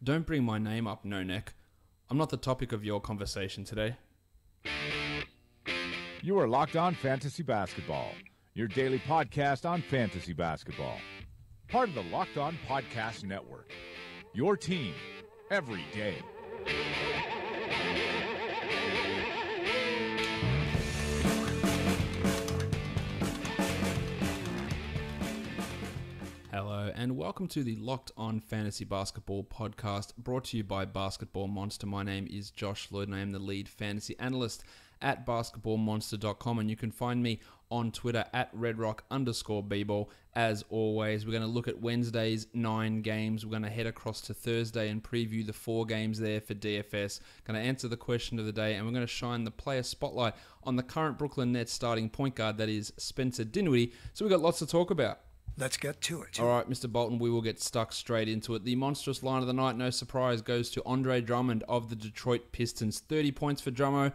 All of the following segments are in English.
Don't bring my name up, no neck. I'm not the topic of your conversation today. You are Locked On Fantasy Basketball, your daily podcast on fantasy basketball. Part of the Locked On Podcast Network. Your team every day. Hello and welcome to the Locked On Fantasy Basketball podcast brought to you by Basketball Monster. My name is Josh Lloyd and I am the lead fantasy analyst at basketballmonster.com, and you can find me on Twitter at redrock_bball. As always, we're going to look at Wednesday's 9 games. We're going to head across to Thursday and preview the 4 games there for DFS. Going to answer the question of the day, and we're going to shine the player spotlight on the current Brooklyn Nets starting point guard, that is Spencer Dinwiddie. So we've got lots to talk about. Let's get to it. All right, Mr. Bolton, we will get stuck straight into it. The monstrous line of the night, no surprise, goes to Andre Drummond of the Detroit Pistons. 30 points for Drummo,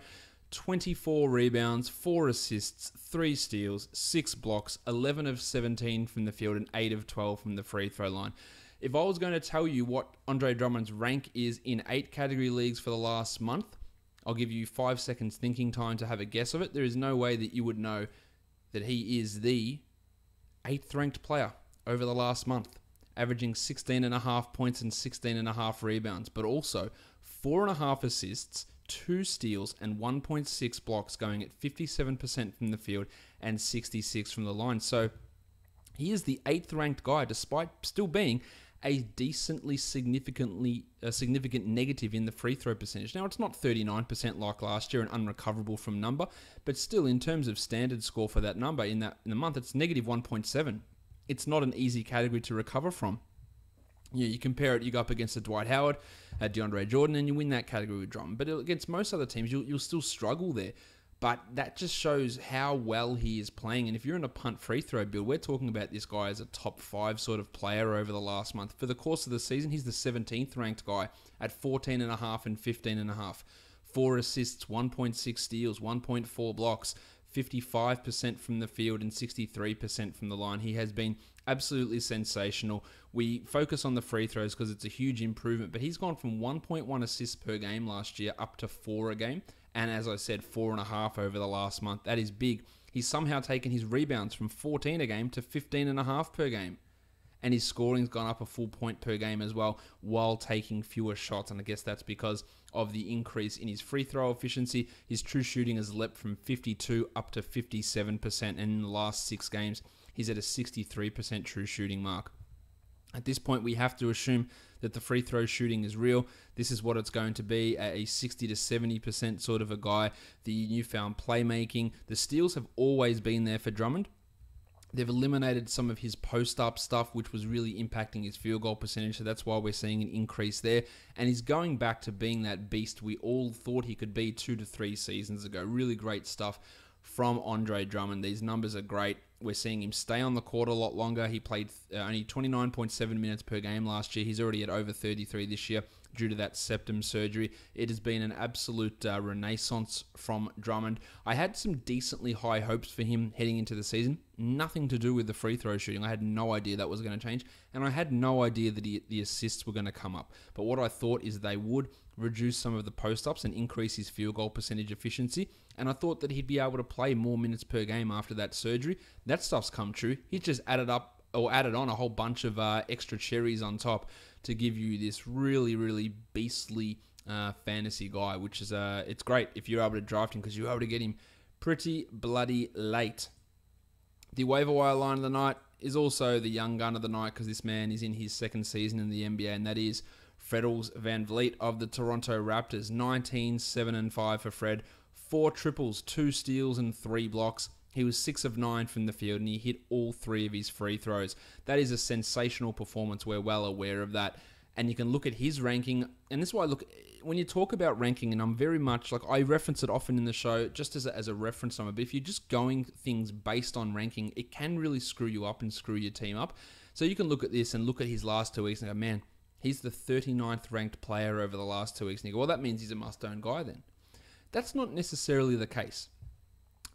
24 rebounds, 4 assists, 3 steals, 6 blocks, 11 of 17 from the field, and 8 of 12 from the free throw line. If I was going to tell you what Andre Drummond's rank is in 8 category leagues for the last month, I'll give you 5 seconds thinking time to have a guess of it. There is no way that you would know that he is the 8th ranked player over the last month, averaging 16.5 points and 16.5 rebounds, but also 4.5 assists, 2 steals, and 1.6 blocks, going at 57% from the field and 66 from the line. So he is the 8th ranked guy, despite still being a significant negative in the free throw percentage. Now, it's not 39% like last year and unrecoverable from number, but still, in terms of standard score for that number in the month, it's negative 1.7. It's not an easy category to recover from. You compare it, you go up against a Dwight Howard, a DeAndre Jordan, and you win that category with Drummond. But against most other teams, you'll still struggle there. But that just shows how well he is playing. And if you're in a punt free throw build, we're talking about this guy as a top 5 sort of player over the last month. For the course of the season, he's the 17th ranked guy at 14.5 and 15.5. 4 assists, 1.6 steals, 1.4 blocks, 55% from the field and 63% from the line. He has been absolutely sensational. We focus on the free throws because it's a huge improvement, but he's gone from 1.1 assists per game last year up to 4 a game. And as I said, 4.5 over the last month. That is big. He's somehow taken his rebounds from 14 a game to 15.5 per game. And his scoring's gone up a full point per game as well, while taking fewer shots. And I guess that's because of the increase in his free throw efficiency. His true shooting has leapt from 52 up to 57%. And in the last 6 games, he's at a 63% true shooting mark. At this point, we have to assume that the free throw shooting is real. This is what it's going to be, a 60 to 70% sort of a guy. The newfound playmaking. The steals have always been there for Drummond. They've eliminated some of his post-up stuff, which was really impacting his field goal percentage, so that's why we're seeing an increase there. And he's going back to being that beast we all thought he could be 2 to 3 seasons ago. Really great stuff from Andre Drummond. These numbers are great. We're seeing him stay on the court a lot longer. He played only 29.7 minutes per game last year. He's already at over 33 this year due to that septum surgery. It has been an absolute renaissance from Drummond. I had some decently high hopes for him heading into the season. Nothing to do with the free throw shooting. I had no idea that was going to change, and I had no idea that the assists were going to come up. But what I thought is they would reduce some of the post-ups and increase his field goal percentage efficiency, and I thought that he'd be able to play more minutes per game after that surgery. That stuff's come true. He's just added on a whole bunch of extra cherries on top to give you this really, really beastly fantasy guy, which is it's great if you're able to draft him because you're able to get him pretty bloody late. The waiver wire line of the night is also the young gun of the night because this man is in his 2nd season in the NBA, and that is Freddles Van Vliet of the Toronto Raptors. 19, 7, and 5 for Fred. 4 triples, 2 steals, and 3 blocks. He was 6 of 9 from the field, and he hit all 3 of his free throws. That is a sensational performance. We're well aware of that. And you can look at his ranking, and this is why, look, when you talk about ranking, and I'm very much, like, I reference it often in the show just as a reference number, but if you're just going things based on ranking, it can really screw you up and screw your team up. So you can look at this and look at his last 2 weeks and go, man, he's the 39th ranked player over the last 2 weeks. And you go, well, that means he's a must-own guy then. That's not necessarily the case.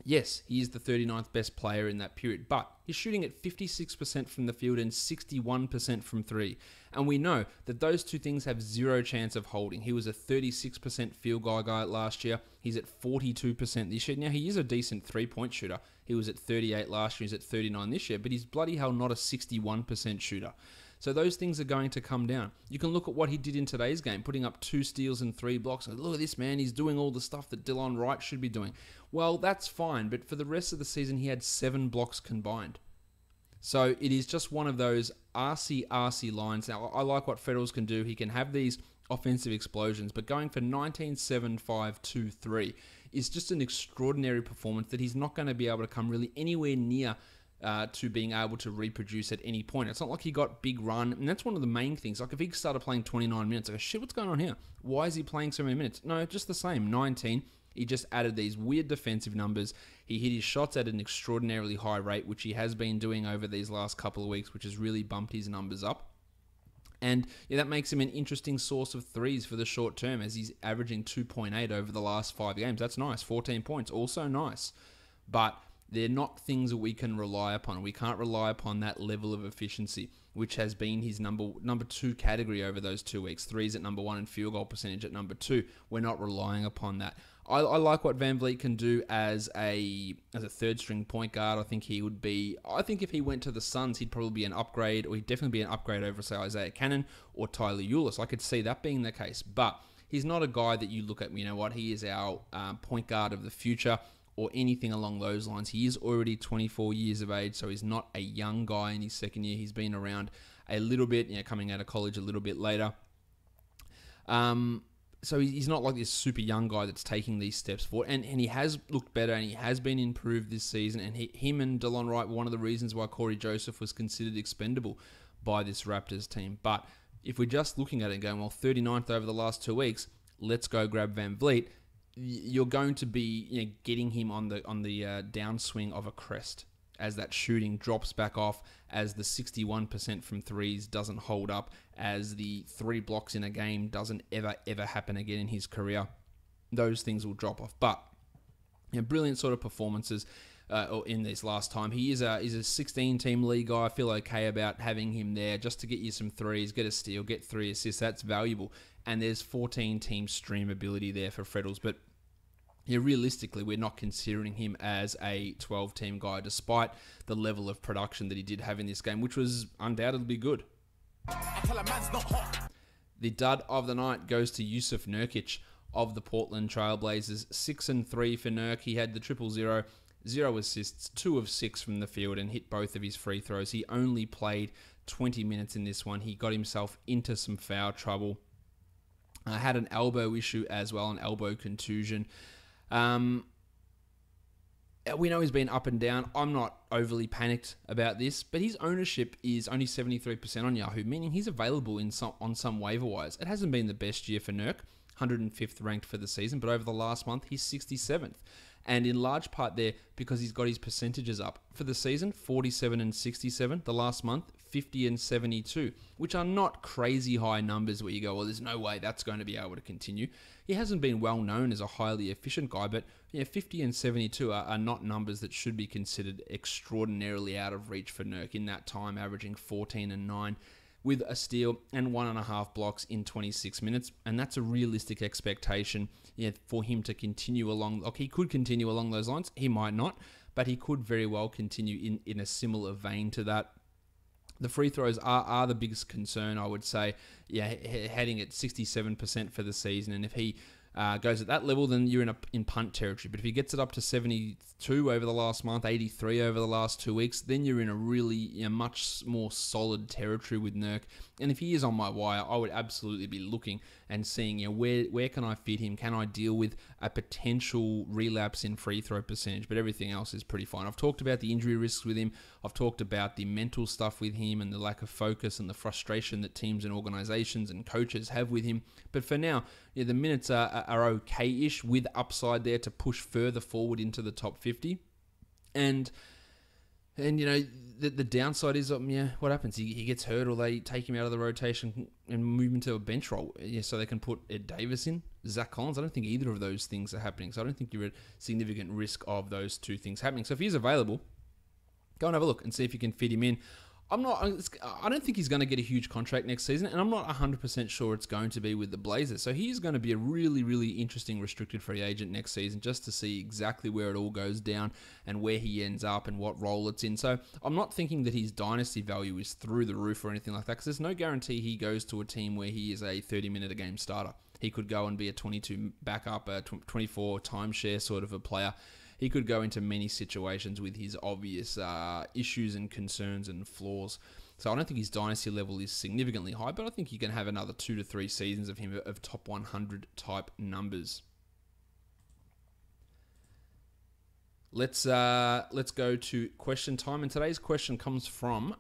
Yes, he is the 39th best player in that period, but he's shooting at 56% from the field and 61% from three. And we know that those two things have zero chance of holding. He was a 36% field goal guy last year. He's at 42% this year. Now, he is a decent three-point shooter. He was at 38 last year. He's at 39 this year, but he's bloody hell not a 61% shooter. So those things are going to come down. You can look at what he did in today's game, putting up 2 steals and 3 blocks. And look at this, man. He's doing all the stuff that Delon Wright should be doing. Well, that's fine, but for the rest of the season, he had 7 blocks combined. So it is just one of those RC lines. Now, I like what Federals can do. He can have these offensive explosions, but going for 19, 7, 5, 2, 3 is just an extraordinary performance that he's not going to be able to come really anywhere near to being able to reproduce at any point. It's not like he got big run, and that's one of the main things. Like if he started playing 29 minutes, I go, shit, what's going on here? Why is he playing so many minutes? No, just the same, 19. He just added these weird defensive numbers. He hit his shots at an extraordinarily high rate, which he has been doing over these last couple of weeks, which has really bumped his numbers up. And yeah, that makes him an interesting source of threes for the short term, as he's averaging 2.8 over the last 5 games. That's nice. 14 points, also nice. But they're not things that we can rely upon. We can't rely upon that level of efficiency, which has been his number 2 category over those 2 weeks. Threes at number 1 and field goal percentage at number 2. We're not relying upon that. I like what Van Vliet can do as a third string point guard. I think if he went to the Suns, he'd probably be an upgrade, or he'd definitely be an upgrade over, say, Isaiah Cannon or Tyler Ulis. I could see that being the case. But he's not a guy that you look at, you know what, he is our point guard of the future, or anything along those lines. He is already 24 years of age, so he's not a young guy in his second year. He's been around a little bit, coming out of college a little bit later. So he's not like this super young guy that's taking these steps forward. And he has looked better, and he has been improved this season. And him and Delon Wright were one of the reasons why Corey Joseph was considered expendable by this Raptors team. But if we're just looking at it and going, well, 39th over the last 2 weeks, let's go grab Van Vliet, you're going to be getting him on the downswing of a crest as that shooting drops back off, as the 61% from threes doesn't hold up, as the 3 blocks in a game doesn't ever happen again in his career. Those things will drop off. But brilliant sort of performances in this last time. He's a 16-team league guy. I feel okay about having him there just to get you some threes, get a steal, get 3 assists. That's valuable. And there's 14-team stream ability there for Freddles. But realistically, we're not considering him as a 12-team guy, despite the level of production that he did have in this game, which was undoubtedly good. The dud of the night goes to Yusuf Nurkic of the Portland Trailblazers. 6-3 for Nurk. He had the 0-0, 0 assists, 2 of 6 from the field, and hit both of his free throws. He only played 20 minutes in this one. He got himself into some foul trouble. Had an elbow issue as well, an elbow contusion. We know he's been up and down. I'm not overly panicked about this, but his ownership is only 73% on Yahoo, meaning he's available on some waiver wires. It hasn't been the best year for Nurk, 105th ranked for the season, but over the last month, he's 67th. And in large part there, because he's got his percentages up. For the season, 47 and 67. The last month, 50 and 72, which are not crazy high numbers where you go, well, there's no way that's going to be able to continue. He hasn't been well known as a highly efficient guy, but 50 and 72 are not numbers that should be considered extraordinarily out of reach for Nurk in that time, averaging 14 and 9 with a steal and 1.5 blocks in 26 minutes. And that's a realistic expectation for him to continue along. Like, he could continue along those lines. He might not, but he could very well continue in a similar vein to that. The free throws are the biggest concern, I would say. Heading at 67% for the season. And if he goes at that level, then you're in punt territory. But if he gets it up to 72 over the last month, 83 over the last 2 weeks, then you're in a really much more solid territory with Nurk. And if he is on my wire, I would absolutely be looking and seeing where can I fit him? Can I deal with a potential relapse in free throw percentage? But everything else is pretty fine. I've talked about the injury risks with him. I've talked about the mental stuff with him and the lack of focus and the frustration that teams and organizations and coaches have with him. But for now, the minutes are okay-ish with upside there to push further forward into the top 50. And And, the downside is, what happens? He gets hurt or they take him out of the rotation and move him to a bench role. Yeah, so they can put Ed Davis in, Zach Collins. I don't think either of those things are happening. So I don't think you're at significant risk of those two things happening. So if he's available, go and have a look and see if you can fit him in. I don't think he's going to get a huge contract next season, and I'm not 100% sure it's going to be with the Blazers. So he's going to be a really, really interesting restricted free agent next season, just to see exactly where it all goes down and where he ends up and what role it's in. So I'm not thinking that his dynasty value is through the roof or anything like that, because there's no guarantee he goes to a team where he is a 30-minute-a-game starter. He could go and be a 22 backup, a 24 timeshare sort of a player. He could go into many situations with his obvious issues and concerns and flaws. So I don't think his dynasty level is significantly high, but I think you can have another 2 to 3 seasons of him of top 100 type numbers. Let's go to question time, and today's question comes from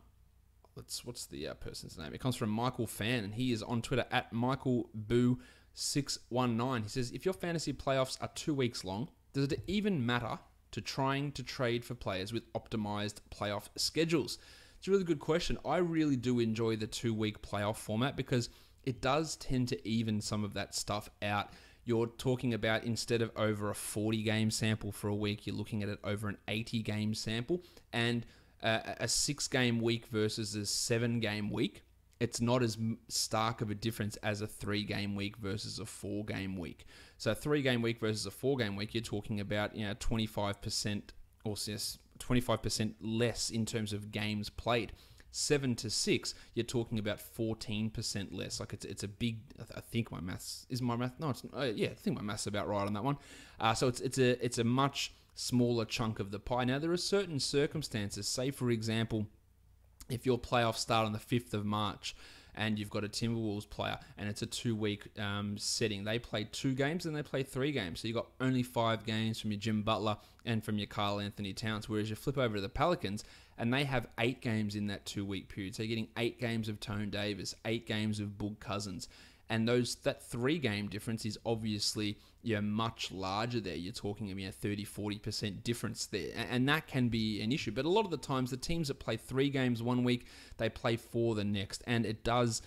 what's the person's name? It comes from Michael Fan, and he is on Twitter at MichaelBoo619. He says, if your fantasy playoffs are 2 weeks long, does it even matter to trying to trade for players with optimized playoff schedules? It's a really good question. I really do enjoy the 2-week playoff format because it does tend to even some of that stuff out. You're talking about, instead of over a 40-game sample for a week, you're looking at it over an 80-game sample, and a 6-game week versus a 7-game week. It's not as stark of a difference as a 3-game week versus a 4-game week. So a 3-game week versus a 4-game week, you're talking about 25% or 25% less in terms of games played. 7 to 6, you're talking about 14% less. Like it's a big. I think my maths is my math. No, it's yeah. I think my math's about right on that one. So it's a much smaller chunk of the pie. Now there are certain circumstances. Say for example, if your playoffs start on the 5th of March and you've got a Timberwolves player and it's a 2-week setting, they play 2 games and they play 3 games. So you've got only 5 games from your Jim Butler and from your Karl Anthony Towns, whereas you flip over to the Pelicans and they have 8 games in that 2-week period. So you're getting 8 games of Tone Davis, 8 games of Boog Cousins. And that 3-game difference is obviously much larger there. You're talking about 30-40% difference there. And that can be an issue. But a lot of the times, the teams that play 3 games one week, they play 4 the next. And it does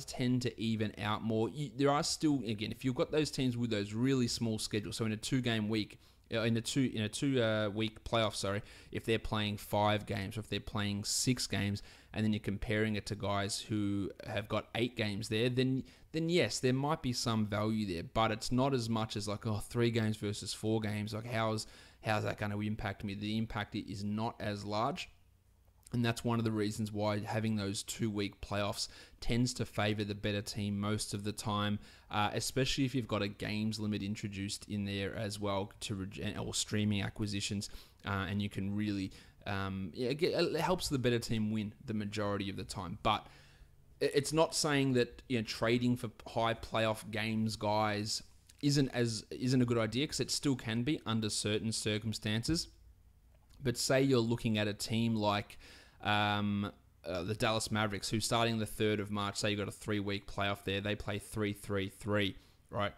tend to even out more. There are still, again, if you've got those teams with those really small schedules, so in a 2-game week, in a two-week playoff, if they're playing 5 games or if they're playing 6 games, and then you're comparing it to guys who have got 8 games there, then yes, there might be some value there, but it's not as much as 3 games versus 4 games. Like how's that going to impact me? The impact is not as large. And that's one of the reasons why having those 2-week playoffs tends to favor the better team most of the time, especially if you've got a games limit introduced in there as well or streaming acquisitions, and you can really, it helps the better team win the majority of the time. But it's not saying that trading for high playoff games guys isn't a good idea, because it still can be under certain circumstances. But say you're looking at a team like the Dallas Mavericks, who's starting the 3rd of March. Say you've got a 3-week playoff there. They play 3-3-3, right?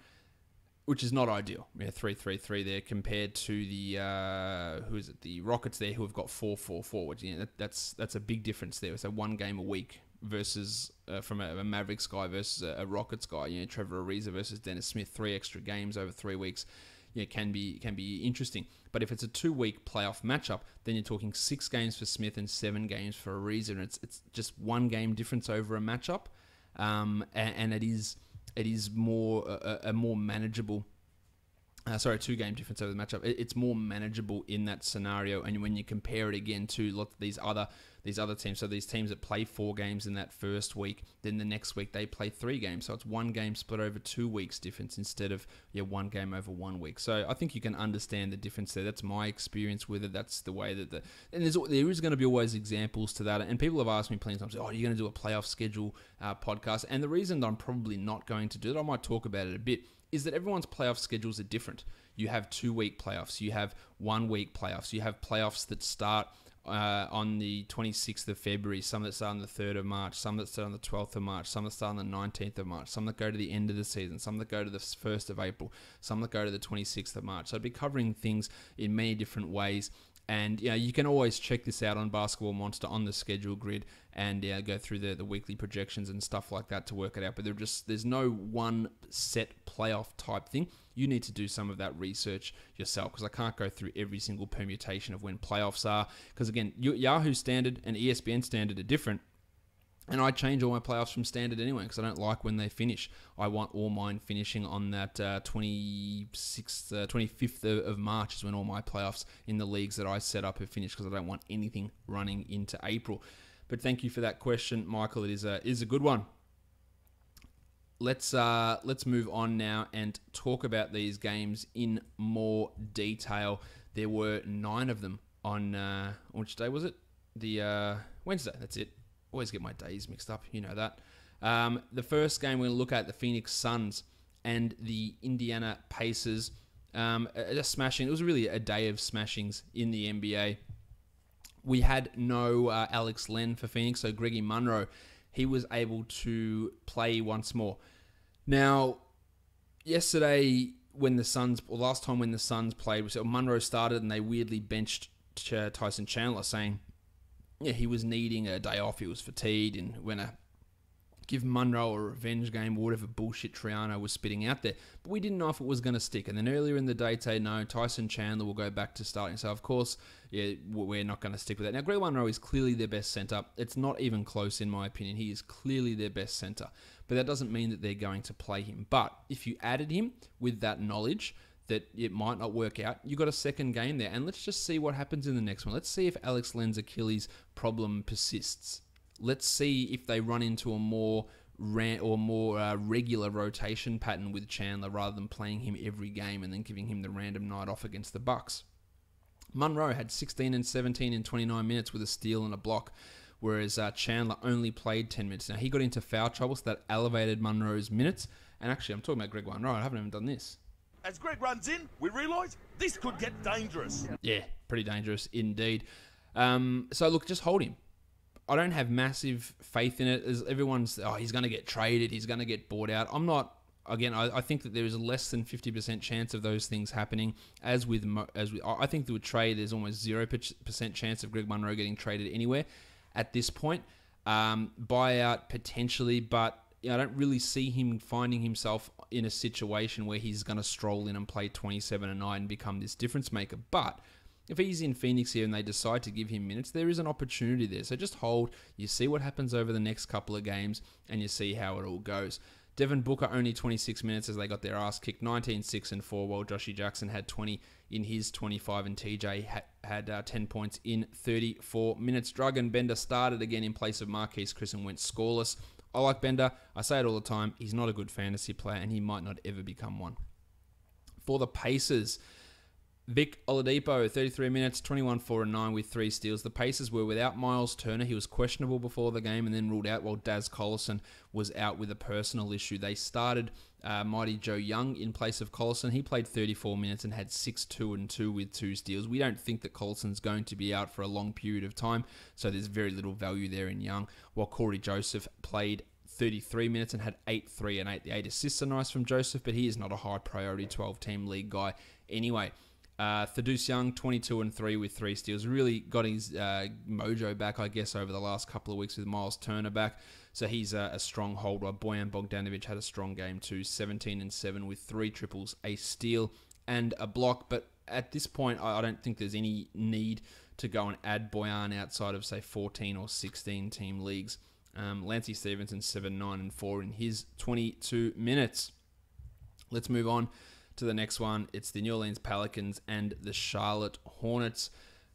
Which is not ideal. 3-3-3 there compared to the the Rockets there, who have got 4-4-4. Which that's a big difference there. So 1 game a week versus from a Mavericks guy versus a Rockets guy. Trevor Ariza versus Dennis Smith, 3 extra games over 3 weeks. Can be interesting. But if it's a 2-week playoff matchup, then you're talking 6 games for Smith and 7 games for Ariza, and it's just 1 game difference over a matchup, and it is more a more manageable. 2-game difference over the matchup. It's more manageable in that scenario, and when you compare it again to these other teams, so these teams that play 4 games in that first week, then the next week they play 3 games, so it's 1 game split over 2 weeks difference instead of 1 game over 1 week. So I think you can understand the difference there. That's my experience with it. That's the way that and there is going to be always examples to that. And people have asked me plenty of times, "Oh, are you going to do a playoff schedule podcast?" And the reason that I'm probably not going to do it, I might talk about it a bit, is that everyone's playoff schedules are different. You have 2-week playoffs. You have 1-week playoffs. You have playoffs that start on the 26th of February, some that start on the 3rd of March, some that start on the 12th of March, some that start on the 19th of March, some that go to the end of the season, some that go to the 1st of April, some that go to the 26th of March. So I'd be covering things in many different ways And you can always check this out on Basketball Monster on the schedule grid and go through the weekly projections and stuff like that to work it out. But there's no one set playoff type thing. You need to do some of that research yourself, because I can't go through every single permutation of when playoffs are. Because again, Yahoo Standard and ESPN Standard are different. And I change all my playoffs from standard anyway, because I don't like when they finish. I want all mine finishing on that 25th of March is when all my playoffs in the leagues that I set up have finished, because I don't want anything running into April. But thank you for that question, Michael. It is a good one. Let's move on now and talk about these games in more detail. There were 9 of them on which day was it? The Wednesday. That's it. Always get my days mixed up, you know that. The first game we're going to look at, the Phoenix Suns and the Indiana Pacers. Just smashing. It was really a day of smashings in the NBA. We had no Alex Len for Phoenix, so Greggy Munro, he was able to play once more. Now, yesterday last time when the Suns played, Munro started and they weirdly benched Tyson Chandler, saying he was needing a day off, he was fatigued, and when give Munro a revenge game or whatever bullshit Triano was spitting out there. But we didn't know if it was going to stick. And then earlier in the day, no, Tyson Chandler will go back to starting. So, of course, we're not going to stick with that. Now, Greg Munro is clearly their best centre. It's not even close, in my opinion. He is clearly their best centre. But that doesn't mean that they're going to play him. But if you added him with that knowledge that it might not work out, you got a second game there. And let's just see what happens in the next one. Let's see if Alex Len's Achilles problem persists. Let's see if they run into a more regular rotation pattern with Chandler, rather than playing him every game and then giving him the random night off against the Bucks. Munro had 16 and 17 in 29 minutes with a steal and a block, whereas Chandler only played 10 minutes. Now, he got into foul trouble, so that elevated Munro's minutes. And actually, I'm talking about Greg Munro. I haven't even done this. As Greg runs in, we realise this could get dangerous. Yeah, pretty dangerous indeed. So look, just hold him. I don't have massive faith in it. As everyone's, he's going to get traded, he's going to get bought out. I'm not. Again, I think that there is a less than 50% chance of those things happening. I think through a trade, there's almost 0% chance of Greg Munro getting traded anywhere at this point. Buyout potentially, but I don't really see him finding himself in a situation where he's going to stroll in and play 27 a night and become this difference maker. But if he's in Phoenix here and they decide to give him minutes, there is an opportunity there. So just hold, you see what happens over the next couple of games, and you see how it all goes. Devin Booker only 26 minutes as they got their ass kicked, 19, 6, and 4, while Joshy Jackson had 20 in his 25, and TJ had 10 points in 34 minutes. Dragan Bender started again in place of Marquise Chris and went scoreless. I like Bender. I say it all the time. He's not a good fantasy player, and he might not ever become one. For the Pacers, Vic Oladipo, 33 minutes, 21, 4, and 9 with 3 steals. The Pacers were without Miles Turner. He was questionable before the game and then ruled out, while Daz Collison was out with a personal issue. They started Mighty Joe Young in place of Collison. He played 34 minutes and had 6, 2, and 2 with 2 steals. We don't think that Collison's going to be out for a long period of time, so there's very little value there in Young, while Corey Joseph played 33 minutes and had 8, 3, and 8. The 8 assists are nice from Joseph, but he is not a high priority 12-team league guy anyway. Thaddeus Young, 22 and 3 with 3 steals. Really got his mojo back, I guess, over the last couple of weeks with Miles Turner back. So he's a strong hold. While Bojan Bogdanovic had a strong game too, 17 and 7 with 3 triples, a steal, and a block. But at this point, I don't think there's any need to go and add Bojan outside of, say, 14 or 16 team leagues. Lancey Stevenson, 7, 9, and 4 in his 22 minutes. Let's move on to the next one. It's the New Orleans Pelicans and the Charlotte Hornets.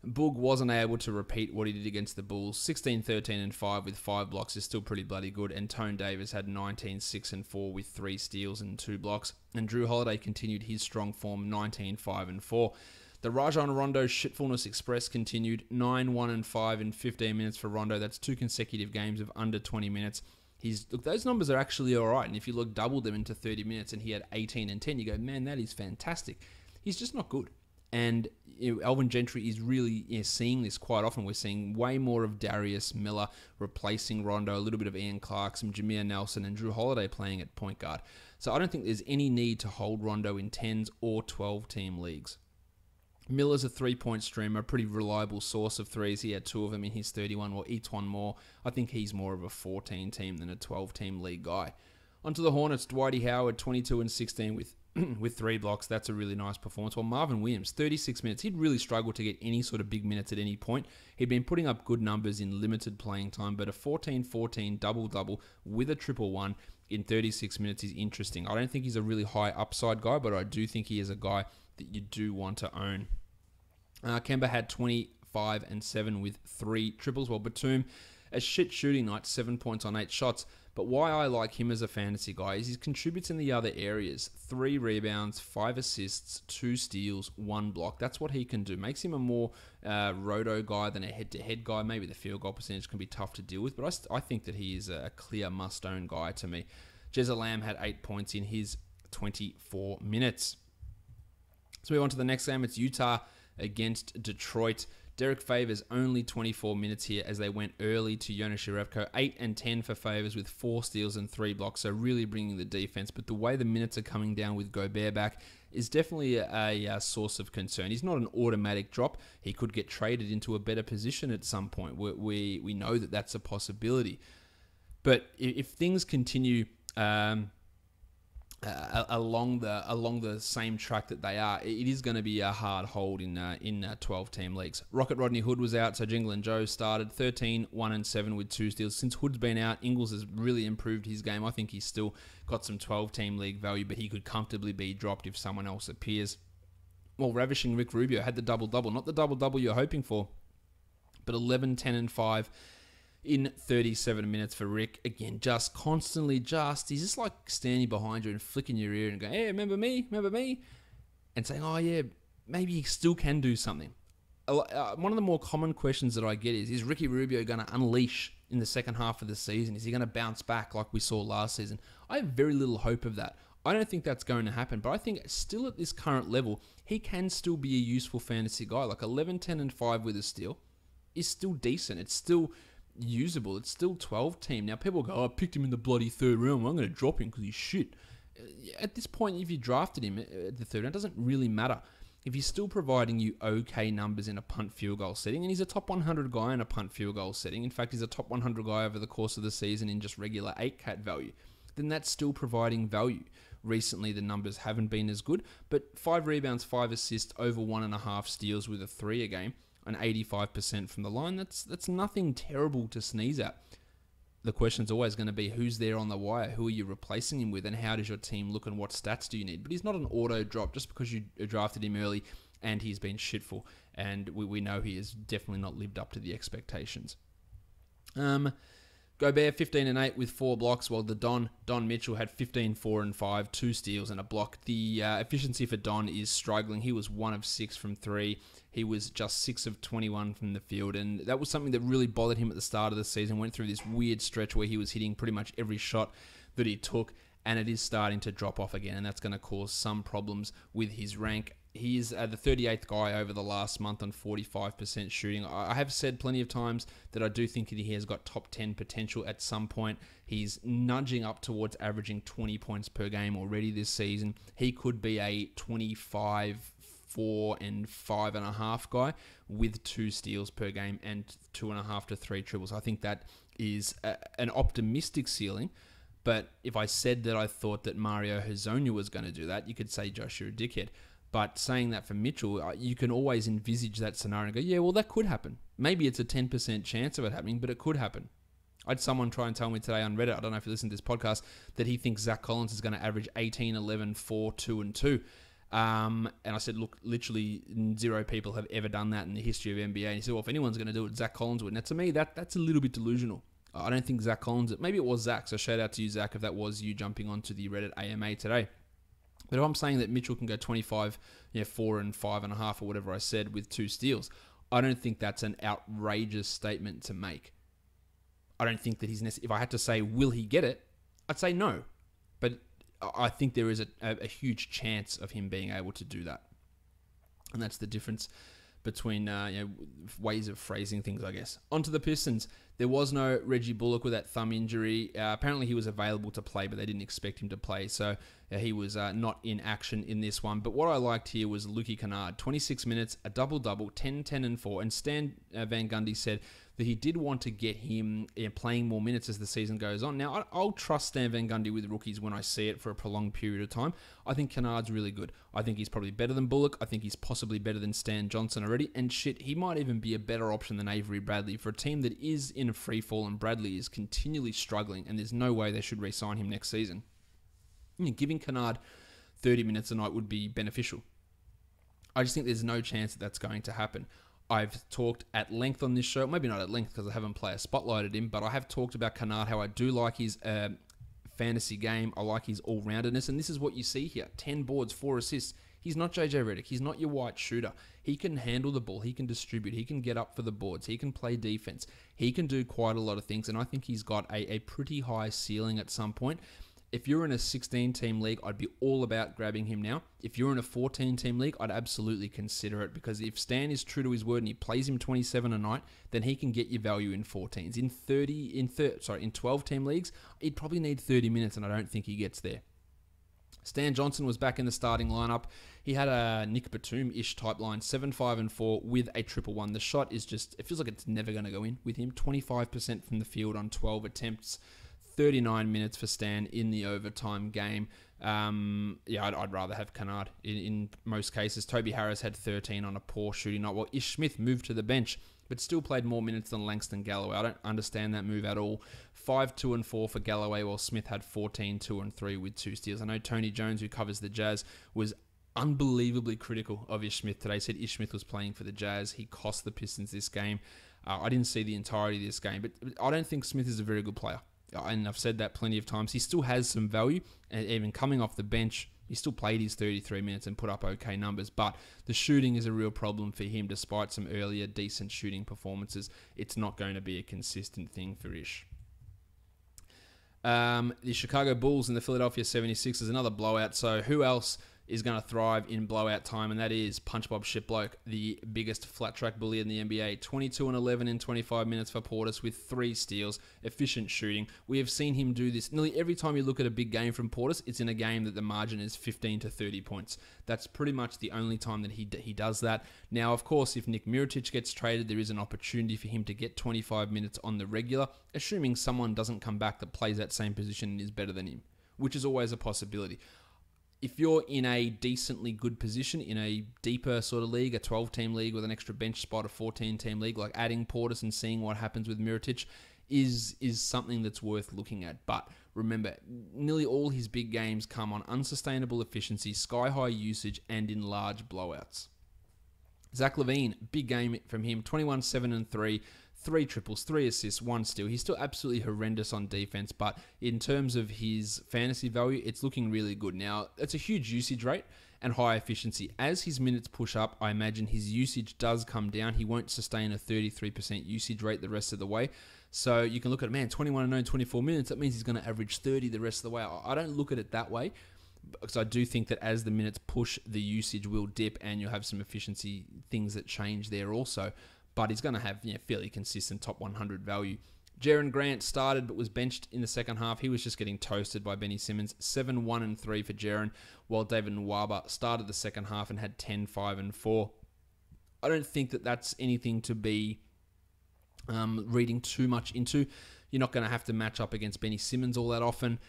Boog wasn't able to repeat what he did against the Bulls. 16, 13, and 5 with 5 blocks is still pretty bloody good. And Tone Davis had 19, 6, and 4 with 3 steals and 2 blocks. And Drew Holiday continued his strong form, 19, 5, and 4. The Rajon Rondo shitfulness express continued, 9, 1, and 5 in 15 minutes for Rondo. That's 2 consecutive games of under 20 minutes. Look, those numbers are actually all right. And if you double them into 30 minutes and he had 18 and 10, you go, man, that is fantastic. He's just not good. And Alvin Gentry is really seeing this quite often. We're seeing way more of Darius Miller replacing Rondo, a little bit of Ian Clark, some Jameer Nelson, and Drew Holiday playing at point guard. So I don't think there's any need to hold Rondo in 10s or 12-team leagues. Miller's a 3-point streamer, a pretty reliable source of threes. He had 2 of them in his 31, or each one more. I think he's more of a 14-team than a 12-team league guy. Onto the Hornets, Dwighty Howard, 22 and 16 with 3 blocks. That's a really nice performance. While Marvin Williams, 36 minutes. He'd really struggled to get any sort of big minutes at any point. He'd been putting up good numbers in limited playing time, but a 14-14 double-double with a triple-1 in 36 minutes is interesting. I don't think he's a really high upside guy, but I do think he is a guy that you do want to own. Kemba had 25 and 7 with 3 triples, while Batum, a shit shooting night, 7 points on 8 shots. But why I like him as a fantasy guy is he contributes in the other areas. 3 rebounds, 5 assists, 2 steals, 1 block. That's what he can do. Makes him a more roto guy than a head-to-head guy. Maybe the field goal percentage can be tough to deal with, but I think that he is a clear must-own guy to me. Jezza Lamb had 8 points in his 24 minutes. So we move on to the next game. It's Utah against Detroit. Derek Favors only 24 minutes here as they went early to Jonas Jerebko. 8 and 10 for Favors with 4 steals and 3 blocks, so really bringing the defense. But the way the minutes are coming down with Gobert back is definitely a source of concern. He's not an automatic drop. He could get traded into a better position at some point. We know that that's a possibility. But if things continue along the same track that they are, it is going to be a hard hold in 12-team leagues. Rocket Rodney Hood was out, so Jingle and Joe started 13, 1 and 7 with 2 steals. Since Hood's been out, Ingles has really improved his game. I think he's still got some 12-team league value, but he could comfortably be dropped if someone else appears. Well, ravishing Rick Rubio had the double-double. Not the double-double you're hoping for, but 11, 10 and 5 in 37 minutes for Rick. Again, just constantly he's just like standing behind you and flicking your ear and going, hey, remember me? And saying, oh yeah, maybe he still can do something. One of the more common questions that I get is Ricky Rubio going to unleash in the second half of the season? Is he going to bounce back like we saw last season? I have very little hope of that. I don't think that's going to happen, but I think still at this current level, he can still be a useful fantasy guy. Like 11, 10 and 5 with a steal is still decent. It's still usable. It's still 12-team. Now, people go, I picked him in the bloody 3rd round. Well, I'm going to drop him because he's shit. At this point, if you drafted him at the 3rd round, it doesn't really matter. If he's still providing you okay numbers in a punt field goal setting, and he's a top 100 guy in a punt field goal setting, in fact, he's a top 100 guy over the course of the season in just regular 8-cat value, then that's still providing value. Recently, the numbers haven't been as good, but 5 rebounds, 5 assists, over 1.5 steals with a 3 a game, and 85% from the line. That's nothing terrible to sneeze at. The question's always going to be who's there on the wire, who are you replacing him with, and how does your team look and what stats do you need? But he's not an auto drop just because you drafted him early and he's been shitful, and we know he has definitely not lived up to the expectations. Gobert 15 and 8 with 4 blocks, while the Don Mitchell had 15, 4 and 5, 2 steals and a block. The efficiency for Don is struggling. He was 1 of 6 from 3. He was just 6 of 21 from the field, and that was something that really bothered him at the start of the season. Went through this weird stretch where he was hitting pretty much every shot that he took, and it is starting to drop off again, and that's going to cause some problems with his rank. He is the 38th guy over the last month on 45% shooting. I have said plenty of times that I do think that he has got top 10 potential at some point. He's nudging up towards averaging 20 points per game already this season. He could be a 25, 4 and 5.5 guy with 2 steals per game and 2.5 to 3 triples. I think that is an optimistic ceiling. But if I said that I thought that Mario Hezonja was going to do that, you could say, Josh, you're a dickhead. But saying that for Mitchell, you can always envisage that scenario and go, yeah, well, that could happen. Maybe it's a 10% chance of it happening, but it could happen. I had someone try and tell me today on Reddit, I don't know if you listen to this podcast, that he thinks Zach Collins is going to average 18, 11, 4, 2, and 2. And I said, look, literally 0 people have ever done that in the history of NBA. And he said, well, if anyone's going to do it, Zach Collins would. Now, to me, that's a little bit delusional. I don't think Zach Collins, maybe it was Zach, so shout out to you, Zach, if that was you jumping onto the Reddit AMA today. But if I'm saying that Mitchell can go 25, 4 and 5.5 or whatever I said with 2 steals, I don't think that's an outrageous statement to make. I don't think that if I had to say, will he get it? I'd say no. But I think there is a huge chance of him being able to do that. And that's the difference between ways of phrasing things, I guess. Onto the Pistons. There was no Reggie Bullock with that thumb injury. Apparently he was available to play, but they didn't expect him to play, so he was not in action in this one. But what I liked here was Luki Kennard. 26 minutes, a double-double, 10, 10, and 4. And Stan Van Gundy said that he did want to get him playing more minutes as the season goes on. Now, I'll trust Stan Van Gundy with rookies when I see it for a prolonged period of time. I think Kennard's really good. I think he's probably better than Bullock. I think he's possibly better than Stan Johnson already. And shit, he might even be a better option than Avery Bradley for a team that is in a free fall, and Bradley is continually struggling, and there's no way they should re-sign him next season. Giving Kennard 30 minutes a night would be beneficial. I just think there's no chance that that's going to happen. I've talked at length on this show, maybe not at length because I haven't spotlighted him, but I have talked about Kennard, how I do like his fantasy game. I like his all-roundedness, and this is what you see here. 10 boards, 4 assists. He's not JJ Redick. He's not your white shooter. He can handle the ball. He can distribute. He can get up for the boards. He can play defense. He can do quite a lot of things, and I think he's got a pretty high ceiling at some point. If you're in a 16-team league, I'd be all about grabbing him now. If you're in a 14-team league, I'd absolutely consider it, because if Stan is true to his word and he plays him 27 a night, then he can get you value in 14s. In 12-team leagues, he'd probably need 30 minutes, and I don't think he gets there. Stan Johnson was back in the starting lineup. He had a Nick Batum-ish type line, 7, 5, and 4 with a 1-1. The shot is just, it feels like it's never going to go in with him. 25% from the field on 12 attempts. 39 minutes for Stan in the overtime game. I'd rather have Kennard in most cases. Toby Harris had 13 on a poor shooting night. Well, Ish Smith moved to the bench, but still played more minutes than Langston Galloway. I don't understand that move at all. 5, 2, and 4 for Galloway, while Smith had 14, 2, and 3 with 2 steals. I know Tony Jones, who covers the Jazz, was unbelievably critical of Ish Smith today. He said Ish Smith was playing for the Jazz. He cost the Pistons this game. I didn't see the entirety of this game, but I don't think Smith is a very good player. And I've said that plenty of times. He still has some value, and even coming off the bench, he still played his 33 minutes and put up okay numbers, but the shooting is a real problem for him. Despite some earlier decent shooting performances, it's not going to be a consistent thing for Ish. The Chicago Bulls and the Philadelphia 76ers, another blowout. So who else is going to thrive in blowout time? And that is Punch Bob Shipbloke, the biggest flat track bully in the NBA. 22 and 11 in 25 minutes for Portis with 3 steals, efficient shooting. We have seen him do this nearly every time you look at a big game from Portis. It's in a game that the margin is 15 to 30 points. That's pretty much the only time that he does that. Now, of course, if Nick Mirotic gets traded, there is an opportunity for him to get 25 minutes on the regular, assuming someone doesn't come back that plays that same position and is better than him, which is always a possibility. If you're in a decently good position, in a deeper sort of league, a 12-team league with an extra bench spot, a 14-team league, like adding Portis and seeing what happens with Mirotic is something that's worth looking at. But remember, nearly all his big games come on unsustainable efficiency, sky-high usage, and in large blowouts. Zach LaVine, big game from him, 21, 7, and 3. 3 triples, 3 assists, 1 steal. He's still absolutely horrendous on defense, but in terms of his fantasy value, it's looking really good. Now, it's a huge usage rate and high efficiency. As his minutes push up, I imagine his usage does come down. He won't sustain a 33% usage rate the rest of the way. So you can look at, 21 and 9, 24 minutes. That means he's going to average 30 the rest of the way. I don't look at it that way, because I do think that as the minutes push, the usage will dip and you'll have some efficiency things that change there also. But he's going to have fairly consistent top 100 value. Jaren Grant started but was benched in the second half. He was just getting toasted by Benny Simmons. 7, 1, and 3 for Jaren, while David Nwaba started the second half and had 10, 5, and 4. I don't think that that's anything to be reading too much into. You're not going to have to match up against Benny Simmons all that often.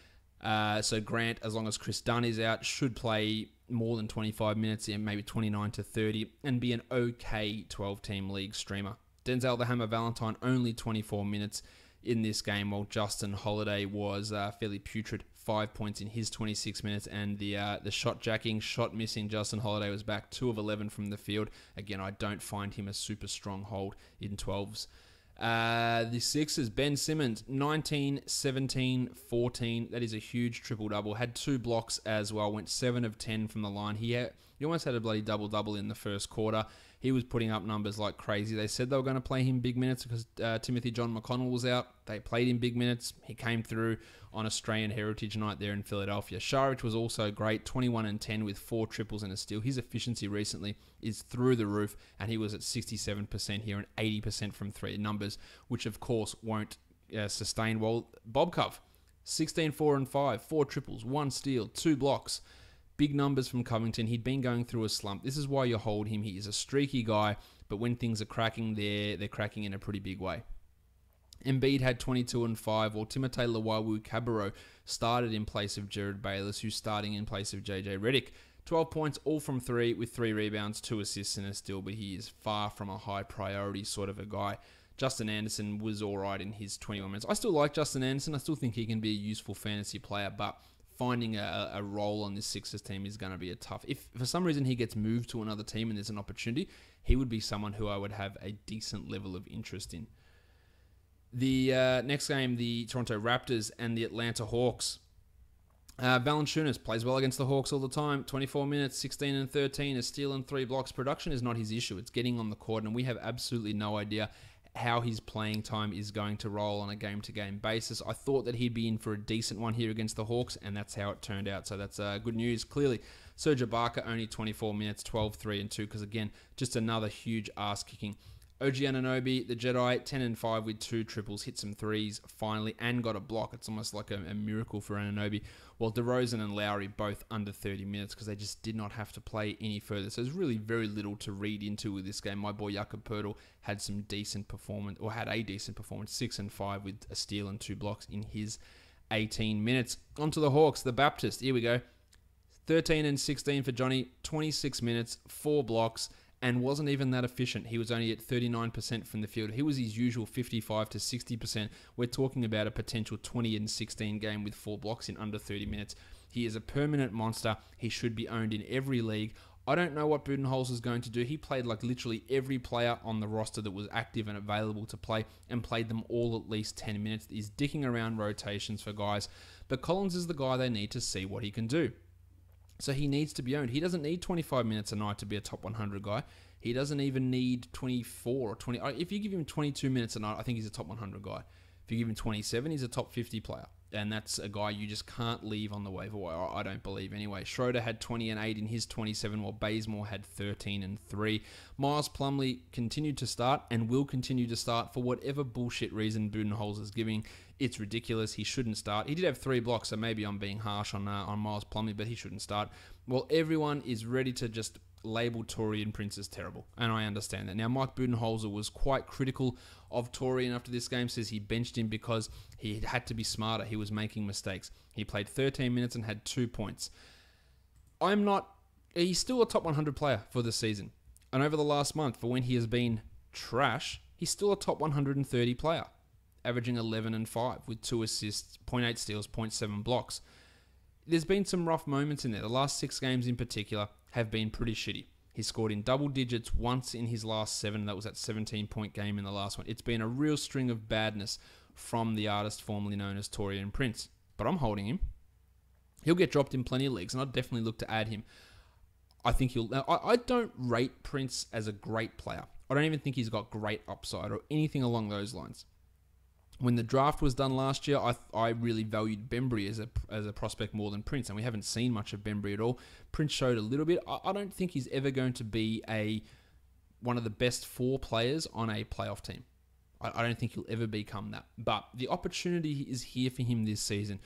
So Grant, as long as Chris Dunn is out, should play more than 25 minutes, maybe 29 to 30, and be an okay 12-team league streamer. Denzel the Hammer Valentine, only 24 minutes in this game, while Justin Holiday was fairly putrid. 5 points in his 26 minutes, and the shot jacking, shot missing Justin Holiday was back 2 of 11 from the field. Again, I don't find him a super strong hold in 12s. The Sixers, Ben Simmons, 19, 17, 14. That is a huge triple-double. Had 2 blocks as well. Went 7 of 10 from the line. He almost had a bloody double-double in the first quarter. he was putting up numbers like crazy. They said they were going to play him big minutes because Timothy John McConnell was out. They played him big minutes. He came through on Australian Heritage Night there in Philadelphia. Šarić was also great, 21 and 10 with 4 triples and a steal. His efficiency recently is through the roof, and he was at 67% here and 80% from 3 numbers, which of course won't sustain. Well, Bob Cove, 16, 4 and 5, 4 triples, 1 steal, 2 blocks. Big numbers from Covington. He'd been going through a slump. This is why you hold him. He is a streaky guy, but when things are cracking, they're cracking in a pretty big way. Embiid had 22 and 5, while Timothé Luwawu-Cabarrot started in place of Jared Bayless, who's starting in place of JJ Redick. 12 points, all from 3, with 3 rebounds, 2 assists and a steal, but he is far from a high priority sort of a guy. Justin Anderson was all right in his 21 minutes. I still like Justin Anderson. I still think he can be a useful fantasy player, but finding a role on this Sixers team is going to be a tough. If for some reason he gets moved to another team and there's an opportunity, he would be someone who I would have a decent level of interest in. The next game, the Toronto Raptors and the Atlanta Hawks. Valanciunas plays well against the Hawks all the time. 24 minutes, 16 and 13, a steal and 3 blocks. Production is not his issue. It's getting on the court, and we have absolutely no idea how his playing time is going to roll on a game-to-game basis. I thought that he'd be in for a decent one here against the Hawks, and that's how it turned out. So that's good news. Clearly, Serge Ibaka only 24 minutes, 12, 3 and 2, because again, just another huge ass-kicking. OG Anunoby, the Jedi, 10 and 5 with 2 triples, hit some threes finally, and got a block. It's almost like a miracle for Anunoby. While DeRozan and Lowry both under 30 minutes because they just did not have to play any further. So there's really very little to read into with this game. My boy Jakob Poeltl had some decent performance, or had a decent performance, 6 and 5 with a steal and 2 blocks in his 18 minutes. On to the Hawks, the Baptist. Here we go. 13 and 16 for Johnny, 26 minutes, 4 blocks, and wasn't even that efficient. He was only at 39% from the field. He was his usual 55 to 60%. We're talking about a potential 20 and 16 game with 4 blocks in under 30 minutes. He is a permanent monster. He should be owned in every league. I don't know what Budenholzer is going to do. He played like literally every player on the roster that was active and available to play and played them all at least 10 minutes. He's dicking around rotations for guys. But Collins is the guy they need to see what he can do. So he needs to be owned. He doesn't need 25 minutes a night to be a top 100 guy. He doesn't even need 24 or 20. If you give him 22 minutes a night, I think he's a top 100 guy. If you give him 27, he's a top 50 player. And that's a guy you just can't leave on the waiver wire, I don't believe anyway. Schroeder had 20 and 8 in his 27, while Bazemore had 13 and 3. Miles Plumlee continued to start and will continue to start for whatever bullshit reason Budenholzer is giving. It's ridiculous. He shouldn't start. He did have 3 blocks, so maybe I'm being harsh on Miles Plumlee, but he shouldn't start. Well, everyone is ready to just label Taurean Prince as terrible, and I understand that. Now, Mike Budenholzer was quite critical of Taurean after this game, says he benched him because he had to be smarter. He was making mistakes. He played 13 minutes and had 2 points. He's still a top 100 player for the season. And over the last month, for when he has been trash, he's still a top 130 player, averaging 11 and 5 with 2 assists, 0.8 steals, 0.7 blocks. There's been some rough moments in there. The last 6 games in particular have been pretty shitty. He scored in double digits once in his last 7. That was that 17-point game in the last one. It's been a real string of badness from the artist formerly known as Taurean Prince. But I'm holding him. He'll get dropped in plenty of leagues, and I'd definitely look to add him. I think I don't rate Prince as a great player. I don't even think he's got great upside or anything along those lines. When the draft was done last year, I really valued Bembry as a prospect more than Prince, and we haven't seen much of Bembry at all. Prince showed a little bit. I don't think he's ever going to be one of the best 4 players on a playoff team. I don't think he'll ever become that. But the opportunity is here for him this season.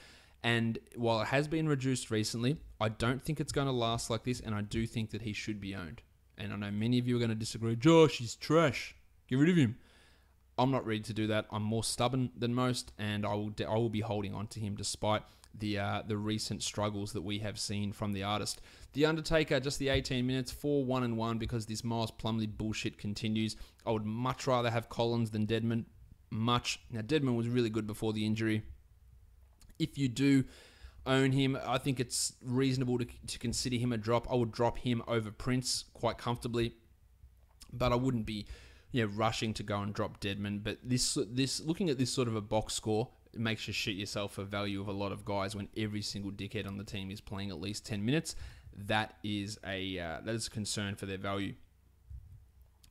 And while it has been reduced recently, I don't think it's going to last like this, and I do think that he should be owned. And I know many of you are going to disagree. Josh, he's trash. Get rid of him. I'm not ready to do that. I'm more stubborn than most, and I will be holding on to him despite the recent struggles that we have seen from the artist. The Undertaker, just the 18 minutes, 4 1-1 because this Miles Plumlee bullshit continues. I would much rather have Collins than Dedmon. Much. Now, Dedmon was really good before the injury. If you do own him, I think it's reasonable to consider him a drop. I would drop him over Prince quite comfortably, but I wouldn't be rushing to go and drop Dedmon. But this looking at this sort of a box score, it makes you shit yourself for value of a lot of guys when every single dickhead on the team is playing at least 10 minutes. That is a concern for their value.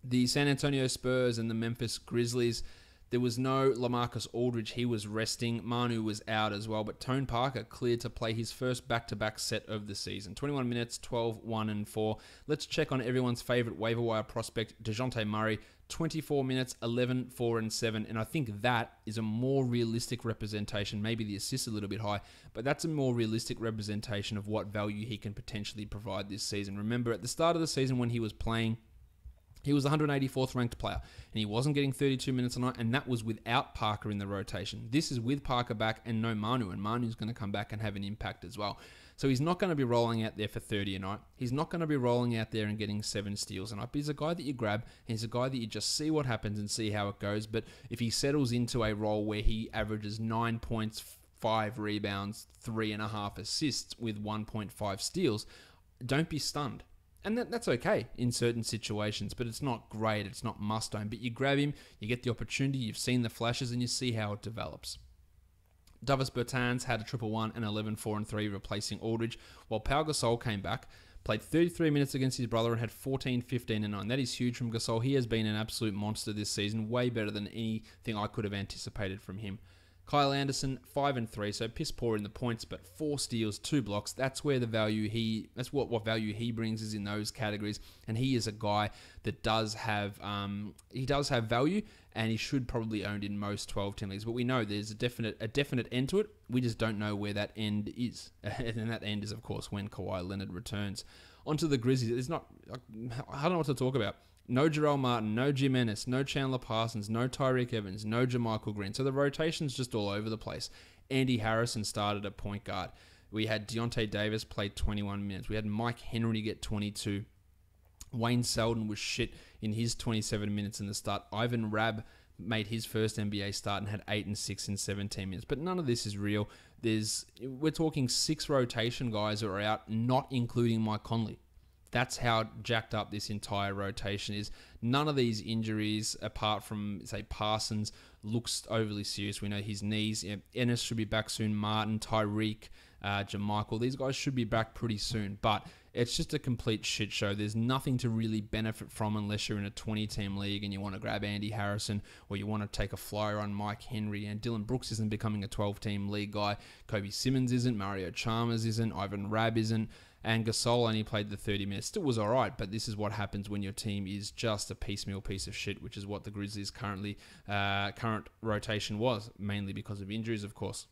The San Antonio Spurs and the Memphis Grizzlies, there was no LaMarcus Aldridge. He was resting. Manu was out as well. But Tone Parker cleared to play his first back-to-back set of the season. 21 minutes, 12, 1, and 4. Let's check on everyone's favorite waiver wire prospect, DeJounte Murray. 24 minutes, 11, 4, and 7. And I think that is a more realistic representation. Maybe the assist a little bit high, but that's a more realistic representation of what value he can potentially provide this season. Remember, at the start of the season when he was playing, he was the 184th ranked player, and he wasn't getting 32 minutes a night, and that was without Parker in the rotation. This is with Parker back and no Manu, and Manu's going to come back and have an impact as well. So he's not going to be rolling out there for 30 a night. He's not going to be rolling out there and getting 7 steals a night. But he's a guy that you grab, and he's a guy that you just see what happens and see how it goes. But if he settles into a role where he averages 9 points, 5 rebounds, 3.5 assists with 1.5 steals, don't be stunned. And that's okay in certain situations, but it's not great. It's not must-own. But you grab him, you get the opportunity, you've seen the flashes, and you see how it develops. Davis Bertans had a 1-1 and 11, 4, and 3, replacing Aldridge, while Pau Gasol came back, played 33 minutes against his brother, and had 14, 15, and 9. That is huge from Gasol. He has been an absolute monster this season, way better than anything I could have anticipated from him. Kyle Anderson, 5 and 3, so piss poor in the points, but 4 steals, 2 blocks. That's where the value that's what value he brings is in those categories. And he is a guy that does have value, and he should probably owned in most 12-team leagues. But we know there's a definite end to it. We just don't know where that end is, and that end is of course when Kawhi Leonard returns. Onto the Grizzlies. I don't know what to talk about. No Jarrell Martin, no Jim Ennis, no Chandler Parsons, no Tyreek Evans, no JaMychal Green. So the rotation's just all over the place. Andy Harrison started at point guard. We had Deontay Davis play 21 minutes. We had Mike Henry get 22. Wayne Selden was shit in his 27 minutes in the start. Ivan Rabb made his first NBA start and had 8 and 6 in 17 minutes. But none of this is real. We're talking 6 rotation guys that are out, not including Mike Conley. That's how jacked up this entire rotation is. None of these injuries, apart from, say, Parsons, looks overly serious. We know his knees. Ennis should be back soon. Martin, Tyreek, JaMychal. These guys should be back pretty soon. But it's just a complete shit show. There's nothing to really benefit from unless you're in a 20-team league and you want to grab Andy Harrison, or you want to take a flyer on Mike Henry. And Dylan Brooks isn't becoming a 12-team league guy. Kobe Simmons isn't. Mario Chalmers isn't. Ivan Rabb isn't. And Gasol only played the 30 minutes. Still was all right, but this is what happens when your team is just a piecemeal piece of shit, which is what the Grizzlies' current rotation was, mainly because of injuries, of course.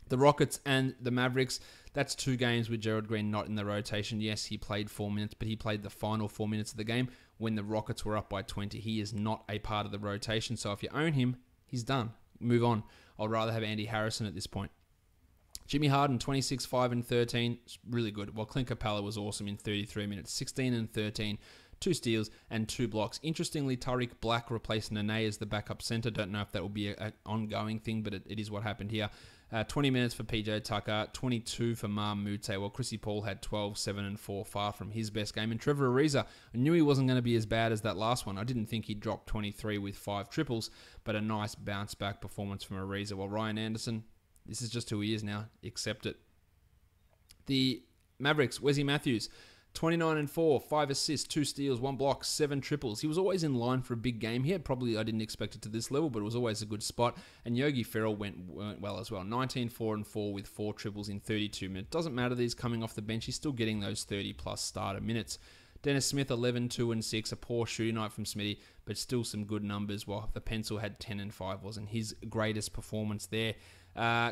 The Rockets and the Mavericks, that's 2 games with Gerald Green not in the rotation. Yes, he played 4 minutes, but he played the final 4 minutes of the game when the Rockets were up by 20. He is not a part of the rotation, so if you own him, he's done. Move on. I'd rather have Andy Harrison at this point. Jimmy Harden, 26, 5, and 13. Really good. While Clint Capella was awesome in 33 minutes. 16 and 13. 2 steals and 2 blocks. Interestingly, Tariq Black replaced Nene as the backup center. Don't know if that will be an ongoing thing, but it is what happened here. 20 minutes for PJ Tucker. 22 for Mar Mute. While Chrissy Paul had 12, 7, and 4. Far from his best game. And Trevor Ariza, I knew he wasn't going to be as bad as that last one. I didn't think he'd drop 23 with 5 triples, but a nice bounce back performance from Ariza. While Ryan Anderson, this is just who he is now. Accept it. The Mavericks, Wesley Matthews, 29 and 4, 5 assists, 2 steals, 1 block, 7 triples. He was always in line for a big game here. I didn't expect it to this level, but it was always a good spot. And Yogi Ferrell went well as well. 19, 4, and 4 with 4 triples in 32 minutes. Doesn't matter that he's coming off the bench. He's still getting those 30-plus starter minutes. Dennis Smith, 11, 2, and 6. A poor shooting night from Smitty, but still some good numbers, while the pencil had 10 and 5. Wasn't his greatest performance there.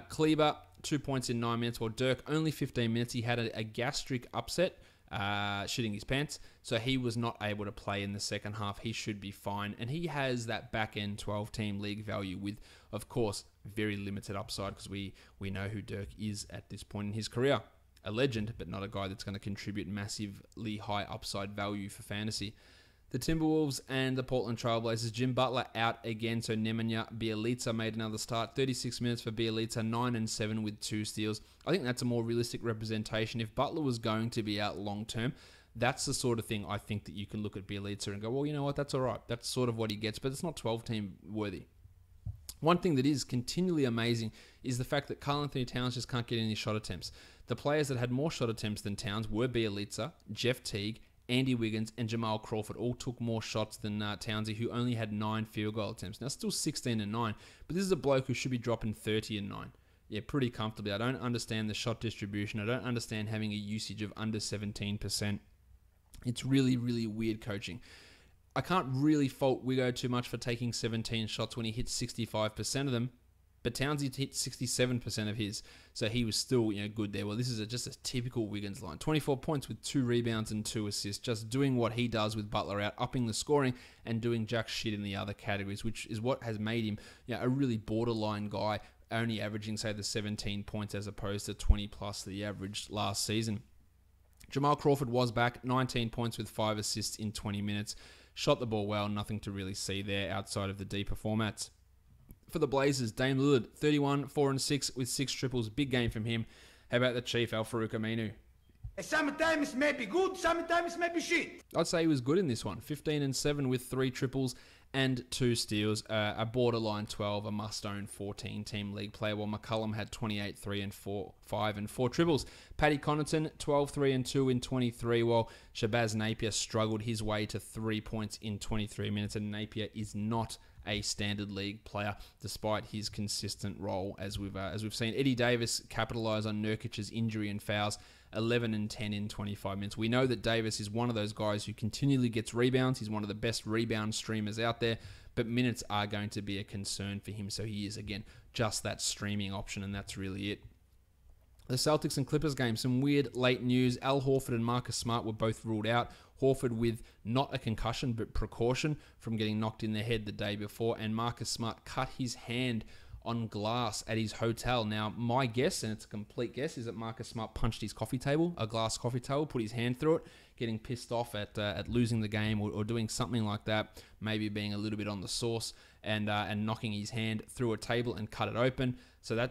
Kleber, 2 points in 9 minutes, while Dirk, only 15 minutes. He had a gastric upset, shitting his pants, so he was not able to play in the second half. He should be fine, and he has that back-end 12-team league value with, of course, very limited upside, because we know who Dirk is at this point in his career. A legend, but not a guy that's going to contribute massively high upside value for fantasy. The Timberwolves and the Portland Trailblazers. Jim Butler out again, so Nemanja Bjelica made another start. 36 minutes for Bjelica, 9 and 7 with 2 steals. I think that's a more realistic representation. If Butler was going to be out long term, that's the sort of thing I think that you can look at Bjelica and go, well, you know what, that's all right. That's sort of what he gets, but it's not 12-team worthy. One thing that is continually amazing is the fact that Karl Anthony Towns just can't get any shot attempts. The players that had more shot attempts than Towns were Bjelica, Jeff Teague, Andy Wiggins, and Jamal Crawford all took more shots than Townsy, who only had 9 field goal attempts. Now, still 16 and 9, but this is a bloke who should be dropping 30 and 9. Yeah, pretty comfortably. I don't understand the shot distribution. I don't understand having a usage of under 17%. It's really, really weird coaching. I can't really fault Wiggo too much for taking 17 shots when he hit 65% of them, but Townsy hit 67% of his, so he was still good there. Well, this is just a typical Wiggins line. 24 points with 2 rebounds and 2 assists, just doing what he does with Butler out, upping the scoring and doing jack shit in the other categories, which is what has made him a really borderline guy, only averaging, say, the 17 points as opposed to 20 plus that he averaged last season. Jamal Crawford was back, 19 points with 5 assists in 20 minutes. Shot the ball well, nothing to really see there outside of the deeper formats. For the Blazers, Dame Lillard, 31, 4 and 6 with 6 triples. Big game from him. How about the Chief, Al-Farouq Aminu? Sometimes it may be good, sometimes it may be shit. I'd say he was good in this one. 15 and 7 with 3 triples and 2 steals. A borderline 12, a must-own 14-team league player, while McCollum had 28, 3 and 4, 5 and 4 triples. Paddy Connaughton, 12, 3 and 2 in 23, while Shabazz Napier struggled his way to 3 points in 23 minutes, and Napier is not a standard league player, despite his consistent role, as we've seen. Eddie Davis capitalised on Nurkic's injury and fouls, 11 and 10 in 25 minutes. We know that Davis is one of those guys who continually gets rebounds. He's one of the best rebound streamers out there, but minutes are going to be a concern for him. So he is, again, just that streaming option, and that's really it. The Celtics and Clippers game, some weird late news. Al Horford and Marcus Smart were both ruled out. Horford with not a concussion, but precaution from getting knocked in the head the day before. And Marcus Smart cut his hand on glass at his hotel. Now, my guess, and it's a complete guess, is that Marcus Smart punched his coffee table, a glass coffee table, put his hand through it, getting pissed off at losing the game or doing something like that, maybe being a little bit on the sauce, and knocking his hand through a table and cut it open.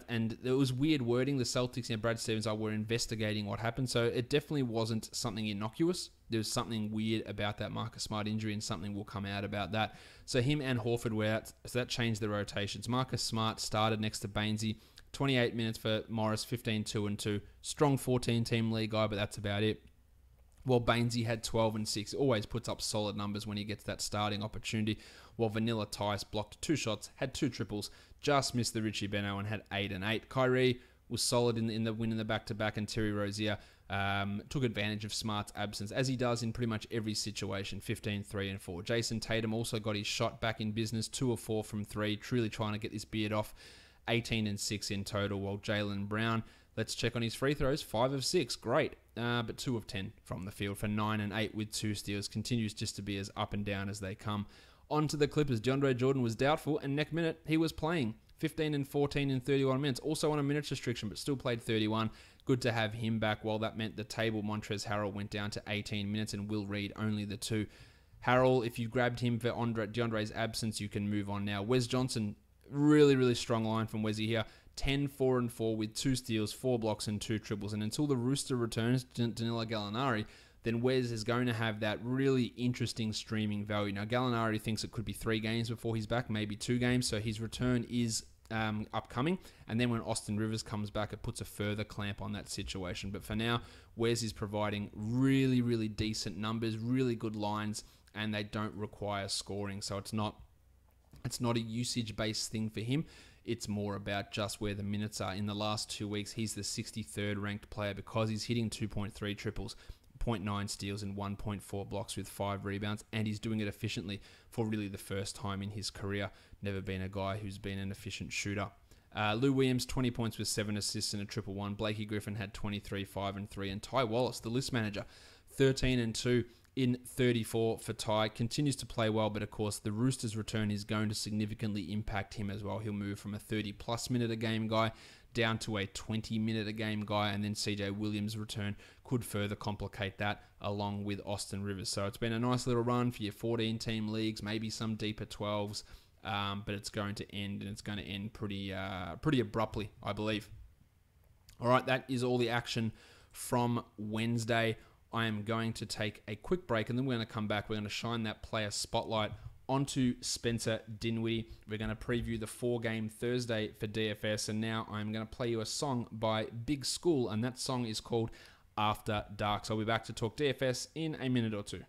And it was weird wording. The Celtics and Brad Stevens were investigating what happened, so it definitely wasn't something innocuous. There was something weird about that Marcus Smart injury, and something will come out about that. So him and Horford were out, so that changed the rotations. Marcus Smart started next to Bainesy, 28 minutes for Morris, 15, 2 and 2. Strong 14-team league guy, but that's about it. While Bainesy had 12 and 6, always puts up solid numbers when he gets that starting opportunity. While Vanilla Tice blocked 2 shots, had 2 triples, just missed the Richie Beno and had 8 and 8. Kyrie was solid in the win in the back-to-back, and Terry Rozier took advantage of Smart's absence, as he does in pretty much every situation, 15, 3 and 4. Jason Tatum also got his shot back in business, 2 of 4 from 3, truly trying to get this beard off, 18 and 6 in total, while Jaylen Brown, let's check on his free throws, 5 of 6, great, but 2 of 10 from the field for 9 and 8 with 2 steals, continues just to be as up and down as they come. On to the Clippers. DeAndre Jordan was doubtful, and next minute he was playing. 15 and 14 in 31 minutes. Also on a minutes restriction, but still played 31. Good to have him back. While that meant the table, Montrezl Harrell went down to 18 minutes, and Will Reed only the 2. Harrell, if you grabbed him for DeAndre's absence, you can move on now. Wes Johnson, really, really strong line from Wesy here. 10, 4 and 4 with 2 steals, 4 blocks, and 2 triples. And until the Rooster returns, Danilo Gallinari, then Wes is going to have that really interesting streaming value. Now, Gallinari thinks it could be 3 games before he's back, maybe 2 games, so his return is upcoming. And then when Austin Rivers comes back, it puts a further clamp on that situation. But for now, Wes is providing really, really decent numbers, really good lines, and they don't require scoring. So it's not a usage-based thing for him. It's more about just where the minutes are. In the last 2 weeks, he's the 63rd ranked player because he's hitting 2.3 triples, 0.9 steals, and 1.4 blocks with 5 rebounds, and he's doing it efficiently for really the first time in his career. Never been a guy who's been an efficient shooter. Lou Williams, 20 points with 7 assists and a triple one. Blakey Griffin had 23, 5 and 3. And Ty Wallace, the list manager, 13 and 2 in 34 for Ty. Continues to play well, but of course the Roosters' return is going to significantly impact him as well. He'll move from a 30-plus minute a game guy down to a 20-minute a game guy, and then CJ Williams' return could further complicate that, along with Austin Rivers. So it's been a nice little run for your 14-team leagues, maybe some deeper 12s, but it's going to end, and it's going to end pretty abruptly, I believe. All right, that is all the action from Wednesday. I am going to take a quick break, and then we're going to come back. We're going to shine that player spotlight onto Spencer Dinwiddie. We're going to preview the 4-game Thursday for DFS, and now I'm going to play you a song by Big School, and that song is called After Dark. So I'll be back to talk DFS in a minute or two.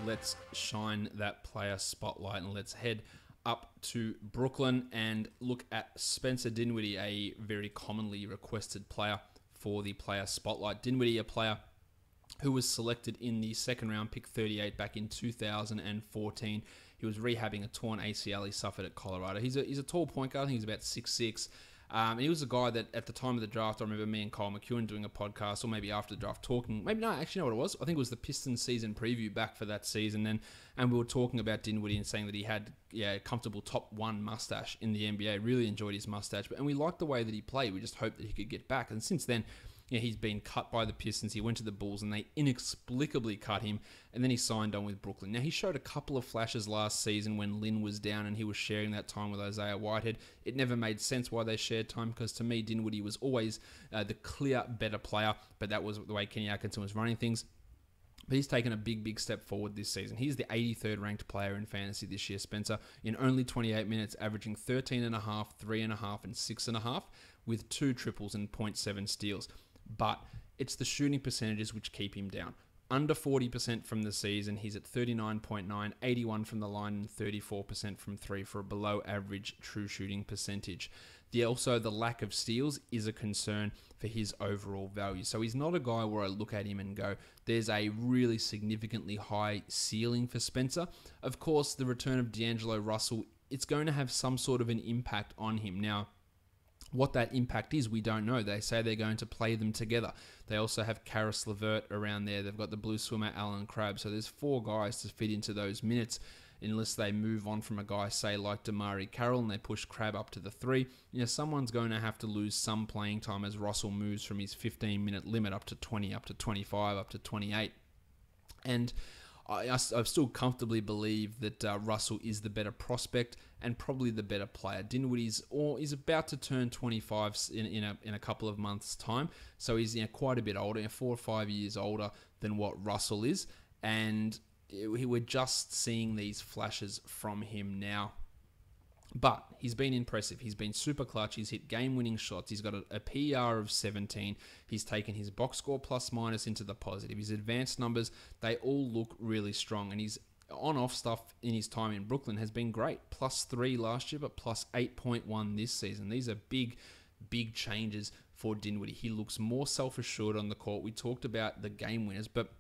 Let's shine that player spotlight and let's head up to Brooklyn and look at Spencer Dinwiddie, a very commonly requested player for the player spotlight. Dinwiddie, a player who was selected in the second round, pick 38 back in 2014. He was rehabbing a torn ACL he suffered at Colorado. He's a tall point guard. I think he's about 6'6". And he was a guy that at the time of the draft, I remember me and Kyle McEwen doing a podcast, or maybe after the draft talking. Maybe no, actually, you know what it was? I think it was the Pistons season preview back for that season. And we were talking about Dinwiddie and saying that he had a comfortable top 1 mustache in the NBA. Really enjoyed his mustache. And we liked the way that he played. We just hoped that he could get back. And since then, he's been cut by the Pistons. He went to the Bulls and they inexplicably cut him. And then he signed on with Brooklyn. Now, he showed a couple of flashes last season when Lin was down and he was sharing that time with Isaiah Whitehead. It never made sense why they shared time because to me, Dinwiddie was always the clear better player. But that was the way Kenny Atkinson was running things. But he's taken a big step forward this season. He's the 83rd ranked player in fantasy this year, Spencer, in only 28 minutes, averaging 13.5, 3.5, and 6.5 with 2 triples and 0.7 steals. But it's the shooting percentages which keep him down. Under 40% from the season, he's at 39.9, 81 from the line, and 34% from 3 for a below average true shooting percentage. Also, the lack of steals is a concern for his overall value. So he's not a guy where I look at him and go, there's a really significantly high ceiling for Spencer. Of course, the return of D'Angelo Russell, it's going to have some sort of an impact on him. Now, what that impact is, we don't know. They say they're going to play them together. They also have Karis LeVert around there. They've got the blue swimmer, Alan Crabb. So there's 4 guys to fit into those minutes unless they move on from a guy, say, like Damari Carroll, and they push Crabb up to the 3. Someone's going to have to lose some playing time as Russell moves from his 15-minute limit up to 20, up to 25, up to 28. And I still comfortably believe that Russell is the better prospect and probably the better player. Dinwiddie is about to turn 25 in a couple of months' time, so he's quite a bit older, 4 or 5 years older than what Russell is, and we're just seeing these flashes from him now. But he's been impressive. He's been super clutch. He's hit game-winning shots. He's got a PER of 17. He's taken his box score plus-minus into the positive. His advanced numbers, they all look really strong. And his on-off stuff in his time in Brooklyn has been great. +3 last year, but +8.1 this season. These are big changes for Dinwiddie. He looks more self-assured on the court. We talked about the game winners, but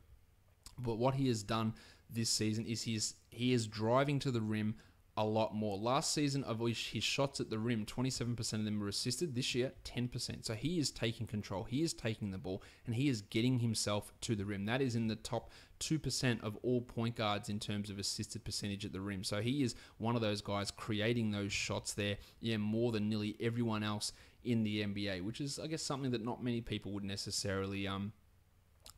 what he has done this season is he is driving to the rim a lot more. Last season, of his shots at the rim, 27% of them were assisted. This year, 10%. So he is taking control. He is taking the ball, and he is getting himself to the rim. That is in the top 2% of all point guards in terms of assisted percentage at the rim. So he is one of those guys creating those shots there, more than nearly everyone else in the NBA, which is, I guess, something that not many people would necessarily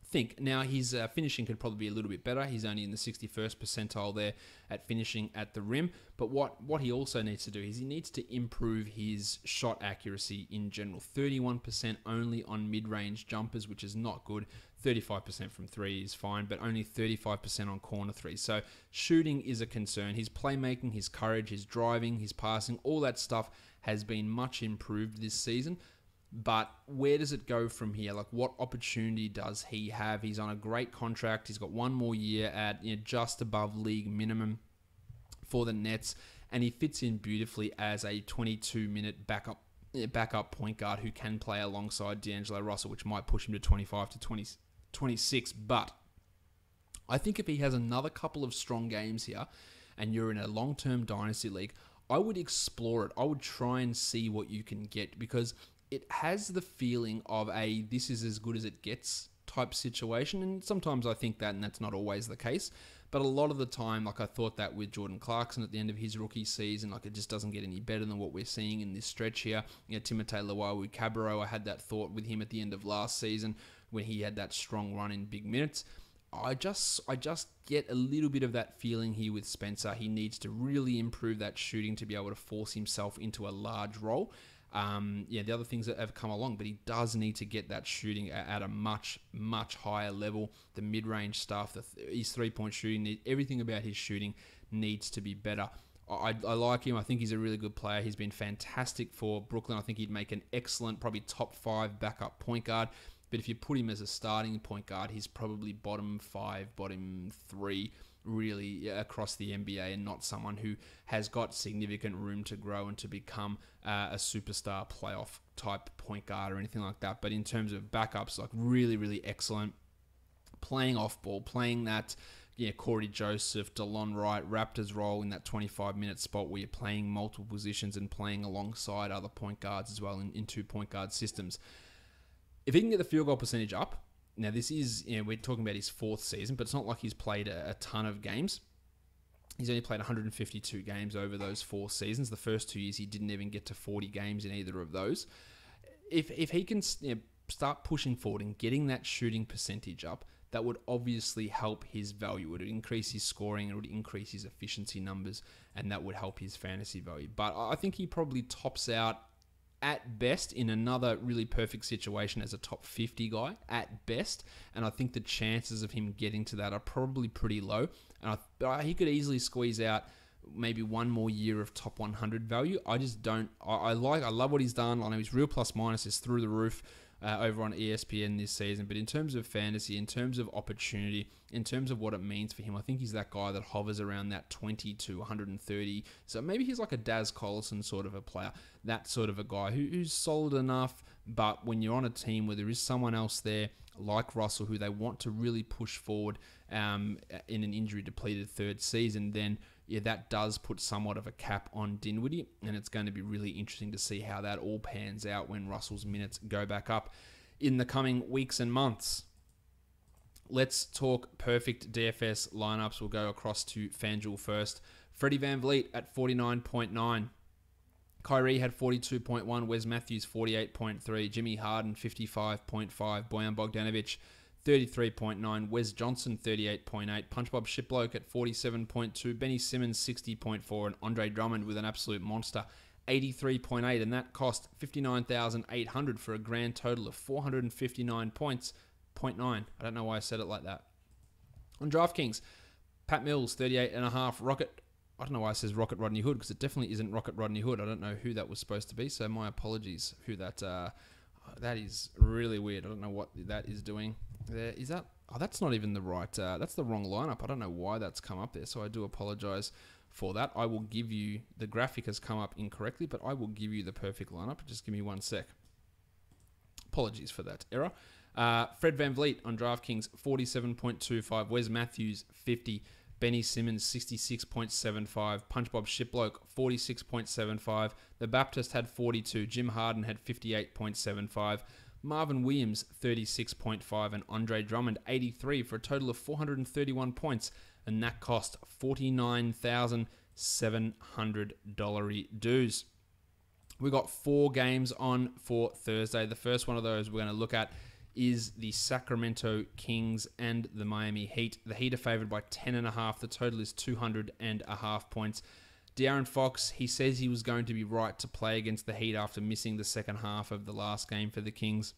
think. Now, his finishing could probably be a little bit better. He's only in the 61st percentile there at finishing at the rim. But what he also needs to do is he needs to improve his shot accuracy in general. 31% only on mid-range jumpers, which is not good. 35% from 3 is fine, but only 35% on corner 3. So shooting is a concern. His playmaking, his courage, his driving, his passing, all that stuff has been much improved this season. But where does it go from here? Like, what opportunity does he have? He's on a great contract. He's got one more year at just above league minimum for the Nets. and he fits in beautifully as a 22-minute backup point guard who can play alongside D'Angelo Russell, which might push him to 25 to 26. But I think if he has another couple of strong games here, and you're in a long-term dynasty league, I would explore it. I would try and see what you can get, because it has the feeling of a this is as good as it gets type situation. And sometimes I think that, and that's not always the case. But a lot of the time, like I thought that with Jordan Clarkson at the end of his rookie season, like it just doesn't get any better than what we're seeing in this stretch here. You know, Timothé Luwawu-Cabarrot, I had that thought with him at the end of last season when he had that strong run in big minutes. I just get a little bit of that feeling here with Spencer. He needs to really improve that shooting to be able to force himself into a large role. The other things that have come along, but he does need to get that shooting at a much, much higher level. The mid-range stuff, his three-point shooting, everything about his shooting needs to be better. I like him. I think he's a really good player. He's been fantastic for Brooklyn. I think he'd make an excellent, probably top 5 backup point guard. But if you put him as a starting point guard, he's probably bottom 5, bottom 3, really across the NBA, and not someone who has got significant room to grow and to become a superstar playoff type point guard or anything like that. But in terms of backups, like really, really excellent. Playing off ball, playing that Corey Joseph, DeLon Wright, Raptors role in that 25-minute spot where you're playing multiple positions and playing alongside other point guards as well in 2 point guard systems. If he can get the field goal percentage up, now this is, we're talking about his 4th season, but it's not like he's played a ton of games. He's only played 152 games over those 4 seasons. The first 2 years, he didn't even get to 40 games in either of those. If he can start pushing forward and getting that shooting percentage up, that would obviously help his value. It would increase his scoring, it would increase his efficiency numbers, and that would help his fantasy value. But I think he probably tops out at best in another really perfect situation as a top 50 guy at best, and I think the chances of him getting to that are probably pretty low, and he could easily squeeze out maybe one more year of top 100 value. I just don't. I love what he's done. I know his real plus minus is through the roof over on ESPN this season, but in terms of fantasy, in terms of opportunity, in terms of what it means for him, I think he's that guy that hovers around that 20 to 130. So maybe he's like a Daz Collison sort of a player, that sort of a guy who's solid enough, but when you're on a team where there is someone else there like Russell who they want to really push forward in an injury-depleted 3rd season, then that does put somewhat of a cap on Dinwiddie, and it's going to be really interesting to see how that all pans out when Russell's minutes go back up in the coming weeks and months. Let's talk perfect DFS lineups. We'll go across to FanDuel first. Freddie VanVleet at 49.9. Kyrie had 42.1. Wes Matthews 48.3. Jimmy Harden 55.5. Bojan Bogdanovic 33.9. Wes Johnson 38.8. Punchbob Shiploke at 47.2. Benny Simmons 60.4. And Andre Drummond with an absolute monster 83.8. And that cost $59,800 for a grand total of 459 points. 0.9. I don't know why I said it like that. On DraftKings, Pat Mills 38.5. Rocket. I don't know why it says Rocket Rodney Hood, because it definitely isn't Rocket Rodney Hood. I don't know who that was supposed to be, so my apologies. Who that? That is really weird. I don't know what that is doing. There is that. Oh, that's not even the right. That's the wrong lineup. I don't know why that's come up there, so I do apologize for that. I will give you the graphic has come up incorrectly, but I will give you the perfect lineup. Just give me 1 sec. Apologies for that error. Fred VanVleet on DraftKings 47.25. Wes Matthews 50. Benny Simmons 66.75. Punchbob Shiploke 46.75. The Baptist had 42. Jim Harden had 58.75. Marvin Williams 36.5 and Andre Drummond 83 for a total of 431 points, and that cost $49,700 dues. We got 4 games on for Thursday. The first one of those we're going to look at is the Sacramento Kings and the Miami Heat. The Heat are favored by 10.5. The total is 200.5 points. De'Aaron Fox, he says he was going to be right to play against the Heat after missing the second half of the last game for the Kings.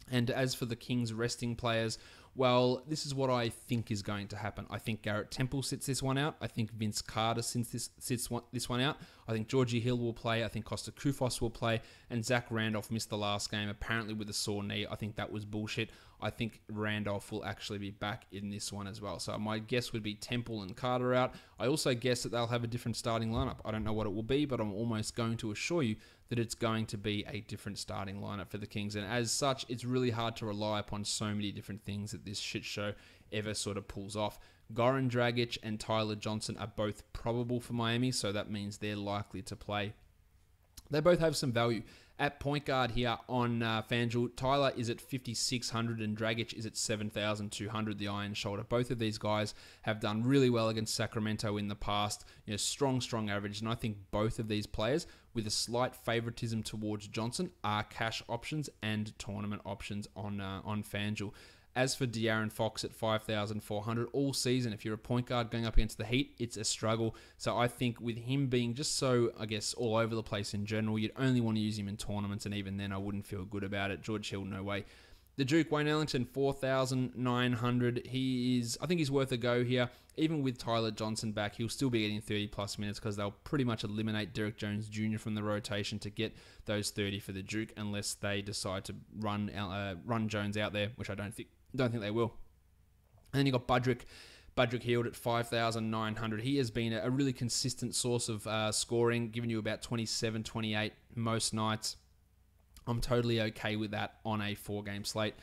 And as for the Kings resting players, well, this is what I think is going to happen. I think Garrett Temple sits this one out. I think Vince Carter sits this one out. I think Georgie Hill will play. I think Costa Koufos will play. And Zach Randolph missed the last game, apparently with a sore knee. I think that was bullshit. I think Randolph will actually be back in this one as well. So my guess would be Temple and Carter out. I also guess that they'll have a different starting lineup. I don't know what it will be, but I'm almost going to assure you that it's going to be a different starting lineup for the Kings. And as such, it's really hard to rely upon so many different things that this shit show ever sort of pulls off. Goran Dragic and Tyler Johnson are both probable for Miami, so that means they're likely to play. They both have some value. At point guard here on FanDuel, Tyler is at 5,600 and Dragic is at 7,200, the Iron Shoulder. Both of these guys have done really well against Sacramento in the past. Strong average. And I think both of these players, with a slight favoritism towards Johnson, are cash options and tournament options on FanDuel. As for De'Aaron Fox at 5,400 all season, if you're a point guard going up against the Heat, it's a struggle. So I think with him being just so, I guess, all over the place in general, you'd only want to use him in tournaments, and even then I wouldn't feel good about it. George Hill, no way. The Duke, Wayne Ellington, 4,900. I think he's worth a go here. Even with Tyler Johnson back, he'll still be getting 30-plus minutes because they'll pretty much eliminate Derek Jones Jr. from the rotation to get those 30 for the Duke, unless they decide to run Jones out there, which I don't think they will. And then you got Budrick Hield at 5,900. He has been a really consistent source of scoring, giving you about 27, 28 most nights. I'm totally okay with that on a 4-game slate.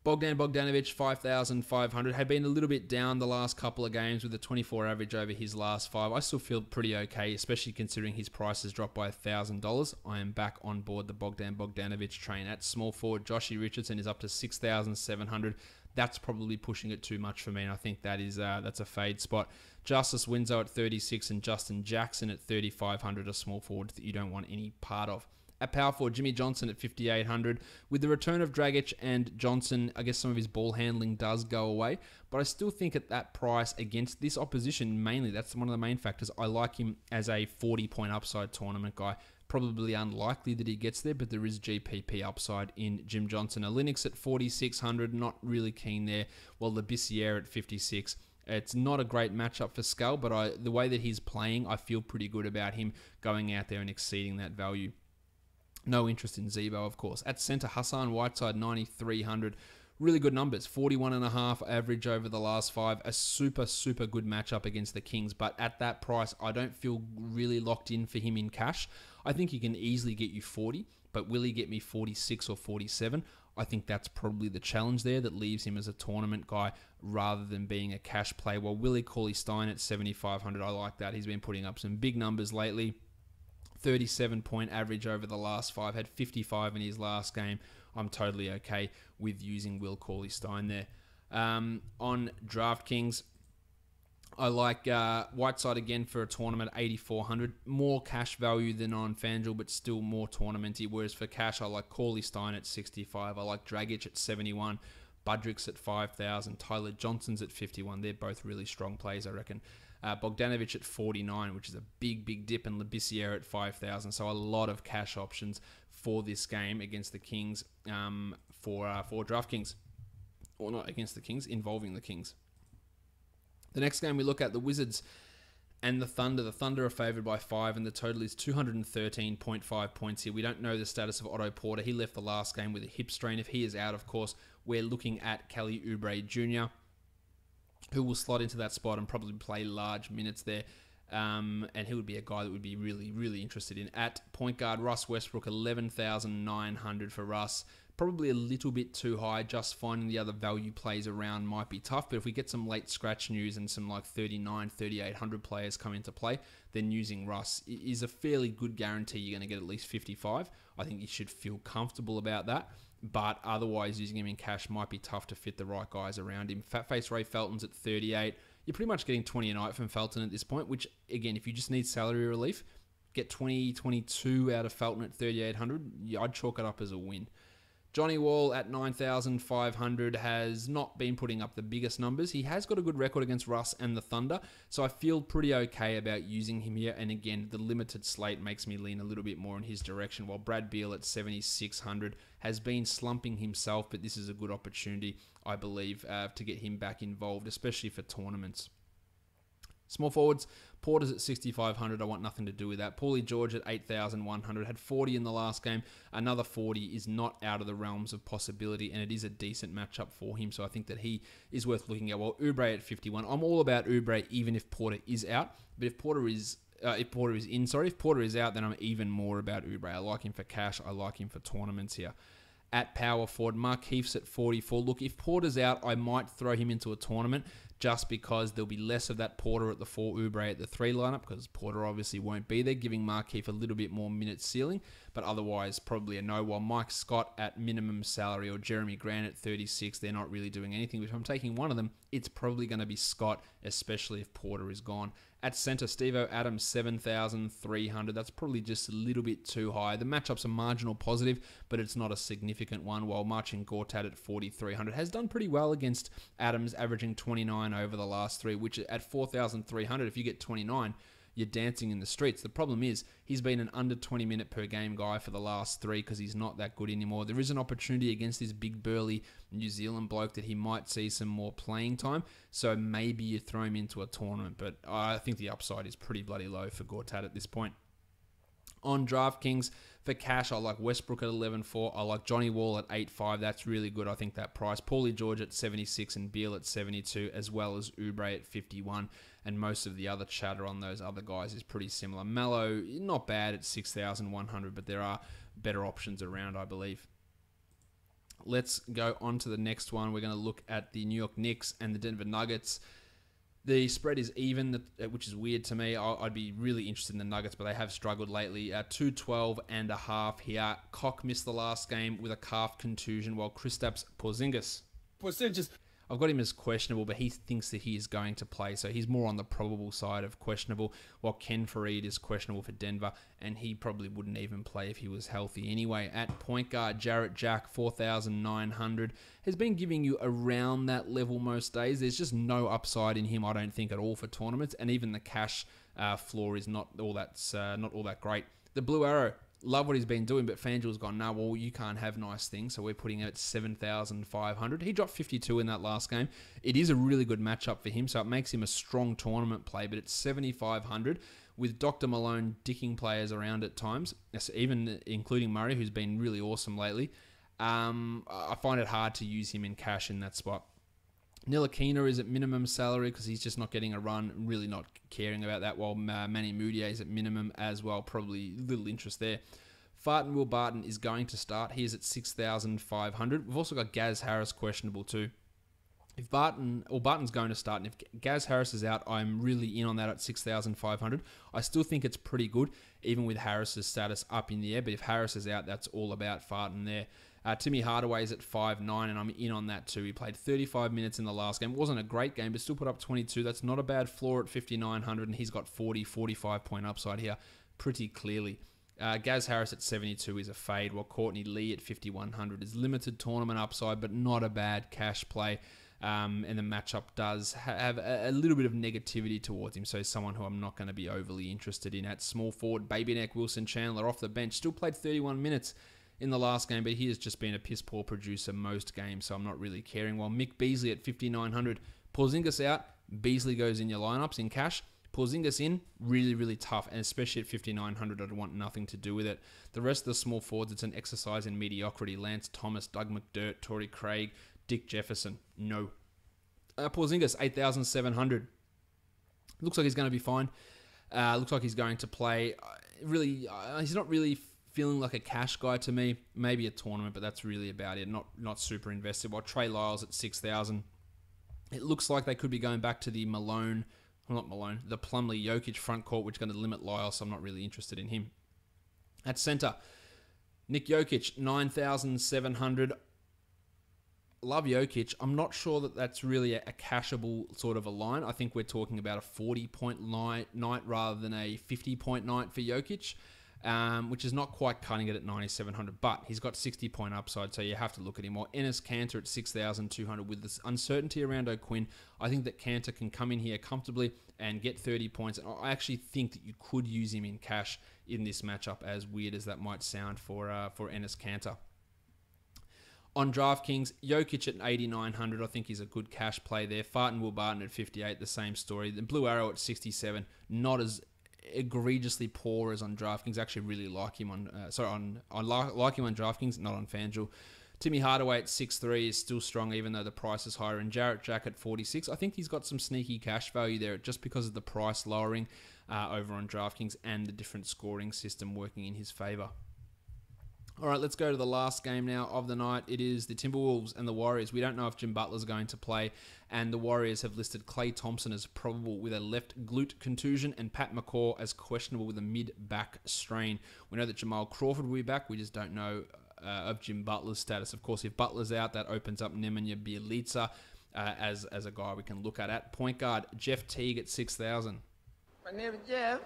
Bogdanovic, 5,500. Had been a little bit down the last couple of games with a 24 average over his last 5. I still feel pretty okay, especially considering his price has dropped by $1,000. I am back on board the Bogdanovic train. At small forward, Joshie Richardson is up to 6,700. That's probably pushing it too much for me, and I think that's a fade spot. Justice Winslow at 36 and Justin Jackson at 3,500 are small forwards that you don't want any part of. At power forward, Jimmy Johnson at 5,800. With the return of Dragic and Johnson, I guess some of his ball handling does go away. But I still think at that price against this opposition, mainly, that's one of the main factors. I like him as a 40-point upside tournament guy. Probably unlikely that he gets there, but there is GPP upside in Jim Johnson. A Linux at 4,600, not really keen there. While Labissiere at 56. It's not a great matchup for Skull, but the way that he's playing, I feel pretty good about him going out there and exceeding that value. No interest in Zebo, of course. At center, Hassan Whiteside, 9,300. Really good numbers. 41.5 average over the last 5. A super good matchup against the Kings. But at that price, I don't feel really locked in for him in cash. I think he can easily get you 40. But will he get me 46 or 47? I think that's probably the challenge there that leaves him as a tournament guy rather than being a cash play. Well, Willie Cauley-Stein at 7,500. I like that. He's been putting up some big numbers lately. 37-point average over the last 5, had 55 in his last game. I'm totally okay with using Will Cauley-Stein there. On DraftKings, I like Whiteside again for a tournament, 8,400. More cash value than on FanDuel, but still more tournamenty. Whereas for cash, I like Cauley-Stein at 65. I like Dragic at 71. Budrick's at 5,000. Tyler Johnson's at 51. They're both really strong plays, I reckon. Bogdanovic at 49, which is a big dip, and Labissiere at 5,000. So a lot of cash options for this game against the Kings for DraftKings. Or not against the Kings, involving the Kings. The next game we look at, the Wizards and the Thunder. The Thunder are favored by 5, and the total is 213.5 points here. We don't know the status of Otto Porter. He left the last game with a hip strain. If he is out, of course, we're looking at Kelly Oubre Jr., who will slot into that spot and probably play large minutes there. And he would be a guy that would be really interested in. At point guard, Russ Westbrook, 11,900 for Russ. Probably a little bit too high. Just finding the other value plays around might be tough. But if we get some late scratch news and some like 3,800 players come into play, then using Russ is a fairly good guarantee you're going to get at least 55. I think you should feel comfortable about that. But otherwise, using him in cash might be tough to fit the right guys around him. Fat Face Ray Felton's at 38. You're pretty much getting 20 a night from Felton at this point, which, again, if you just need salary relief, get 20, 22 out of Felton at 3,800. Yeah, I'd chalk it up as a win. Johnny Wall at 9,500 has not been putting up the biggest numbers. He has got a good record against Russ and the Thunder, so I feel pretty okay about using him here. And again, the limited slate makes me lean a little bit more in his direction, while Brad Beal at 7,600 has been slumping himself, but this is a good opportunity, I believe, to get him back involved, especially for tournaments. Small forwards, Porter's at 6,500. I want nothing to do with that. Paulie George at 8,100. Had 40 in the last game. Another 40 is not out of the realms of possibility, and it is a decent matchup for him. So I think that he is worth looking at. Well, Oubre at 51. I'm all about Oubre even if Porter is out. But if Porter is out, then I'm even more about Oubre. I like him for cash. I like him for tournaments here. At power forward, Mark Heath's at 44. Look, if Porter's out, I might throw him into a tournament just because there'll be less of that Porter at the 4, Oubre at the 3 lineup, because Porter obviously won't be there, giving Mark Heath a little bit more minute ceiling, but otherwise probably a no. While Mike Scott at minimum salary or Jeremy Grant at 36, they're not really doing anything. If I'm taking one of them, it's probably going to be Scott, especially if Porter is gone. At centre, Steve-O Adams, 7,300. That's probably just a little bit too high. The matchup's a marginal positive, but it's not a significant one, while Marcin Gortat at 4,300 has done pretty well against Adams, averaging 29 over the last 3, which at 4,300, if you get 29, you're dancing in the streets. The problem is he's been an under 20 minute per game guy for the last 3 because he's not that good anymore. There is an opportunity against this big burly New Zealand bloke that he might see some more playing time. So maybe you throw him into a tournament, but I think the upside is pretty bloody low for Gortat at this point. On DraftKings, for cash, I like Westbrook at 11.4. I like Johnny Wall at 8.5. That's really good, I think, that price. Paulie George at 76 and Beal at 72, as well as Oubre at 51. And most of the other chatter on those other guys is pretty similar. Melo, not bad at 6,100, but there are better options around, I believe. Let's go on to the next one. We're going to look at the New York Knicks and the Denver Nuggets. The spread is even, which is weird to me. I'd be really interested in the Nuggets, but they have struggled lately. 212.5 here. Koch missed the last game with a calf contusion, while Kristaps Porzingis. I've got him as questionable, but he thinks that he is going to play, so he's more on the probable side of questionable, while Ken Fareed is questionable for Denver, and he probably wouldn't even play if he was healthy anyway. At point guard, Jarrett Jack, 4,900, has been giving you around that level most days. There's just no upside in him, I don't think, at all for tournaments, and even the cash floor is not all that great. The Blue Arrow, love what he's been doing, but FanDuel's gone, no, well, you can't have nice things, so we're putting him at 7,500. He dropped 52 in that last game. It is a really good matchup for him, so it makes him a strong tournament play, but it's 7,500 with Dr. Malone dicking players around at times, even including Murray, who's been really awesome lately. I find it hard to use him in cash in that spot. Ntilikina is at minimum salary because he's just not getting a run, really not caring about that, while Manny Moutier is at minimum as well, probably little interest there. Farton Will Barton is going to start. He is at 6,500. We've also got Gaz Harris questionable too. If Barton's going to start, and if Gaz Harris is out, I'm really in on that at 6,500. I still think it's pretty good, even with Harris's status up in the air, but if Harris is out, that's all about Farton there. Timmy Hardaway's at 5'9", and I'm in on that too. He played 35 minutes in the last game. It wasn't a great game, but still put up 22. That's not a bad floor at 5,900, and he's got 45 point upside here pretty clearly. Gaz Harris at 72 is a fade, while Courtney Lee at 5,100 is limited tournament upside, but not a bad cash play. And the matchup does have a little bit of negativity towards him, so someone who I'm not going to be overly interested in. At small forward, Baby Neck Wilson Chandler off the bench, still played 31 minutes in the last game, but he has just been a piss poor producer most games, so I'm not really caring. While Mick Beasley at 5,900, Porzingis out, Beasley goes in your lineups in cash. Porzingis in, really, really tough, and especially at 5,900, I'd want nothing to do with it. The rest of the small forwards, it's an exercise in mediocrity. Lance Thomas, Doug McDirt, Torrey Craig, Dick Jefferson, no. Porzingis, 8,700. Looks like he's going to be fine. Looks like he's going to play. He's not really feeling like a cash guy to me. Maybe a tournament, but that's really about it. Not super invested. While Trey Lyles at 6,000. It looks like they could be going back to the the Plumlee Jokic front court, which is going to limit Lyles, so I'm not really interested in him. At center, Nick Jokic, 9,700. Love Jokic. I'm not sure that that's really a cashable sort of a line. I think we're talking about a 40-point night rather than a 50-point night for Jokic, which is not quite cutting it at 9,700, but he's got 60-point upside, so you have to look at him more. Enes Kanter at 6,200 with this uncertainty around O'Quinn. I think that Kanter can come in here comfortably and get 30 points. I actually think that you could use him in cash in this matchup, as weird as that might sound for Enes Kanter. On DraftKings, Jokic at 8,900, I think he's a good cash play there. Farton Will Barton at 58, the same story. The Blue Arrow at 67, not as egregiously poor as on DraftKings. I actually really like him on, like him on DraftKings, not on FanDuel. Timmy Hardaway at 6'3 is still strong, even though the price is higher. And Jarrett Jack at 46, I think he's got some sneaky cash value there, just because of the price lowering over on DraftKings and the different scoring system working in his favor. All right, let's go to the last game now of the night. It is the Timberwolves and the Warriors. We don't know if Jim Butler's going to play, and the Warriors have listed Klay Thompson as probable with a left glute contusion and Pat McCaw as questionable with a mid-back strain. We know that Jamal Crawford will be back. We just don't know of Jim Butler's status. Of course, if Butler's out, that opens up Nemanja Bjelica as a guy we can look at point guard. Jeff Teague at 6,000. My name is Jeff.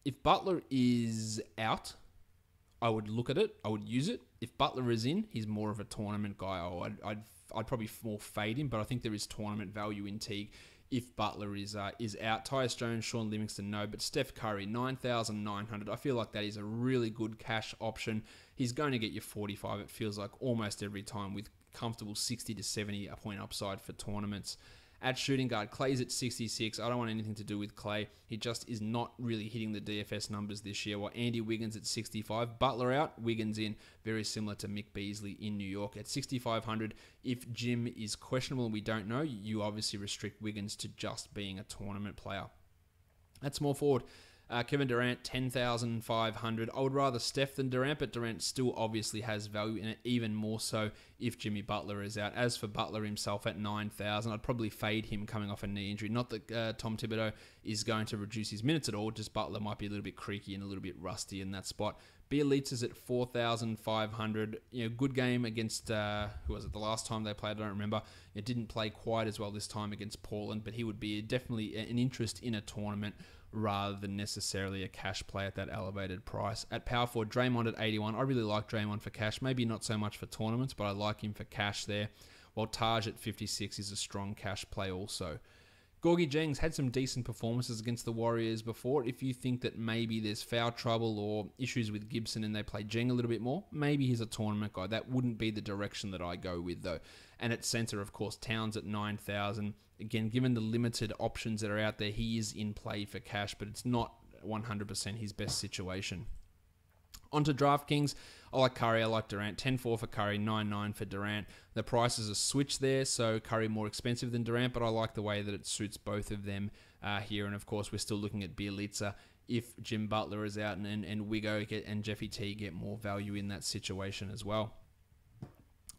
If Butler is out, I would look at it. I would use it. If Butler is in, he's more of a tournament guy. I'd probably more fade him, but I think there is tournament value in Teague if Butler is out. Tyus Jones, Sean Livingston, no. But Steph Curry, 9,900. I feel like that is a really good cash option. He's going to get you 45, it feels like, almost every time, with comfortable 60 to 70 a point upside for tournaments. At shooting guard, Clay's at 66. I don't want anything to do with Clay. He just is not really hitting the DFS numbers this year. While Andy Wiggins at 65. Butler out, Wiggins in. Very similar to Mick Beasley in New York. At 6,500, if Jim is questionable and we don't know, you obviously restrict Wiggins to just being a tournament player. At small forward, Kevin Durant, 10,500. I would rather Steph than Durant, but Durant still obviously has value in it, even more so if Jimmy Butler is out. As for Butler himself at 9,000, I'd probably fade him coming off a knee injury. Not that Tom Thibodeau is going to reduce his minutes at all, just Butler might be a little bit creaky and a little bit rusty in that spot. Bjelica's at 4,500. Good game against, who was it, the last time they played? I don't remember. It didn't play quite as well this time against Portland, but he would be definitely an interest in a tournament rather than necessarily a cash play at that elevated price. At power forward, Draymond at 81. I really like Draymond for cash. Maybe not so much for tournaments, but I like him for cash there. While Taj at 56 is a strong cash play also. Gorgie Jennings had some decent performances against the Warriors before. If you think that maybe there's foul trouble or issues with Gibson and they play Jeng a little bit more, maybe he's a tournament guy. That wouldn't be the direction that I go with, though. And at center, of course, Towns at 9,000. Again, given the limited options that are out there, he is in play for cash, but it's not 100% his best situation. On to DraftKings, I like Curry, I like Durant. 10-4 for Curry, 9-9 for Durant. The prices are switched there, so Curry more expensive than Durant, but I like the way that it suits both of them here. And of course, we're still looking at Bjelica if Jim Butler is out and Wiggo and Jeffy T get more value in that situation as well.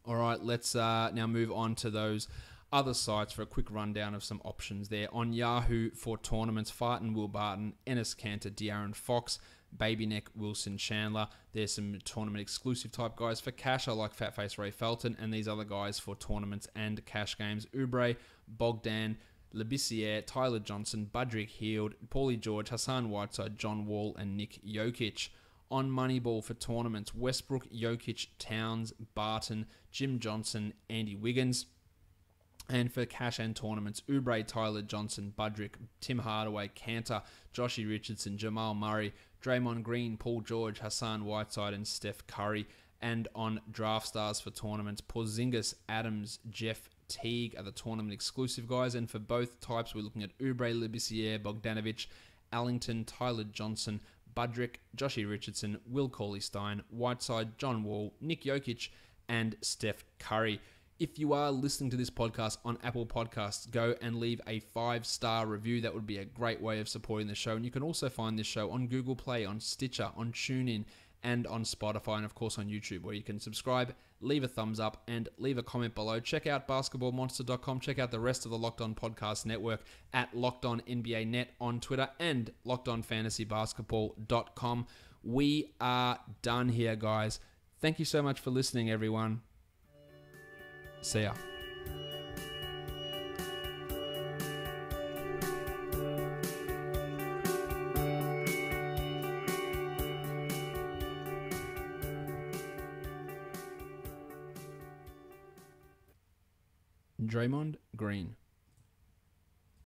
All right, let's now move on to those other sites for a quick rundown of some options there. On Yahoo for tournaments, Farton, Will Barton, Enes Kanter, De'Aaron Fox, Babyneck, Wilson Chandler. There's some tournament exclusive type guys. For cash, I like Fatface Ray Felton, and these other guys for tournaments and cash games. Oubre, Bogdan, Labissiere, Tyler Johnson, Budrick Hield, Paulie George, Hassan Whiteside, John Wall, and Nick Jokic. On Moneyball for tournaments, Westbrook, Jokic, Towns, Barton, Jim Johnson, Andy Wiggins. And for cash and tournaments, Oubre, Tyler Johnson, Budrick, Tim Hardaway, Kanter, Joshy Richardson, Jamal Murray, Draymond Green, Paul George, Hassan Whiteside, and Steph Curry. And on Draft Stars for tournaments, Porzingis, Adams, Jeff Teague are the tournament exclusive guys. And for both types, we're looking at Oubre, Labissiere, Bogdanovic, Allington, Tyler Johnson, Budrick, Joshy Richardson, Will Cauley-Stein, Whiteside, John Wall, Nick Jokic, and Steph Curry. If you are listening to this podcast on Apple Podcasts, go and leave a 5-star review. That would be a great way of supporting the show. And you can also find this show on Google Play, on Stitcher, on TuneIn, and on Spotify, and of course on YouTube, where you can subscribe, leave a thumbs up, and leave a comment below. Check out basketballmonster.com. Check out the rest of the Locked On Podcast Network at Locked On NBA Net on Twitter and LockedOnFantasyBasketball.com. We are done here, guys. Thank you so much for listening, everyone. See ya. Draymond Green.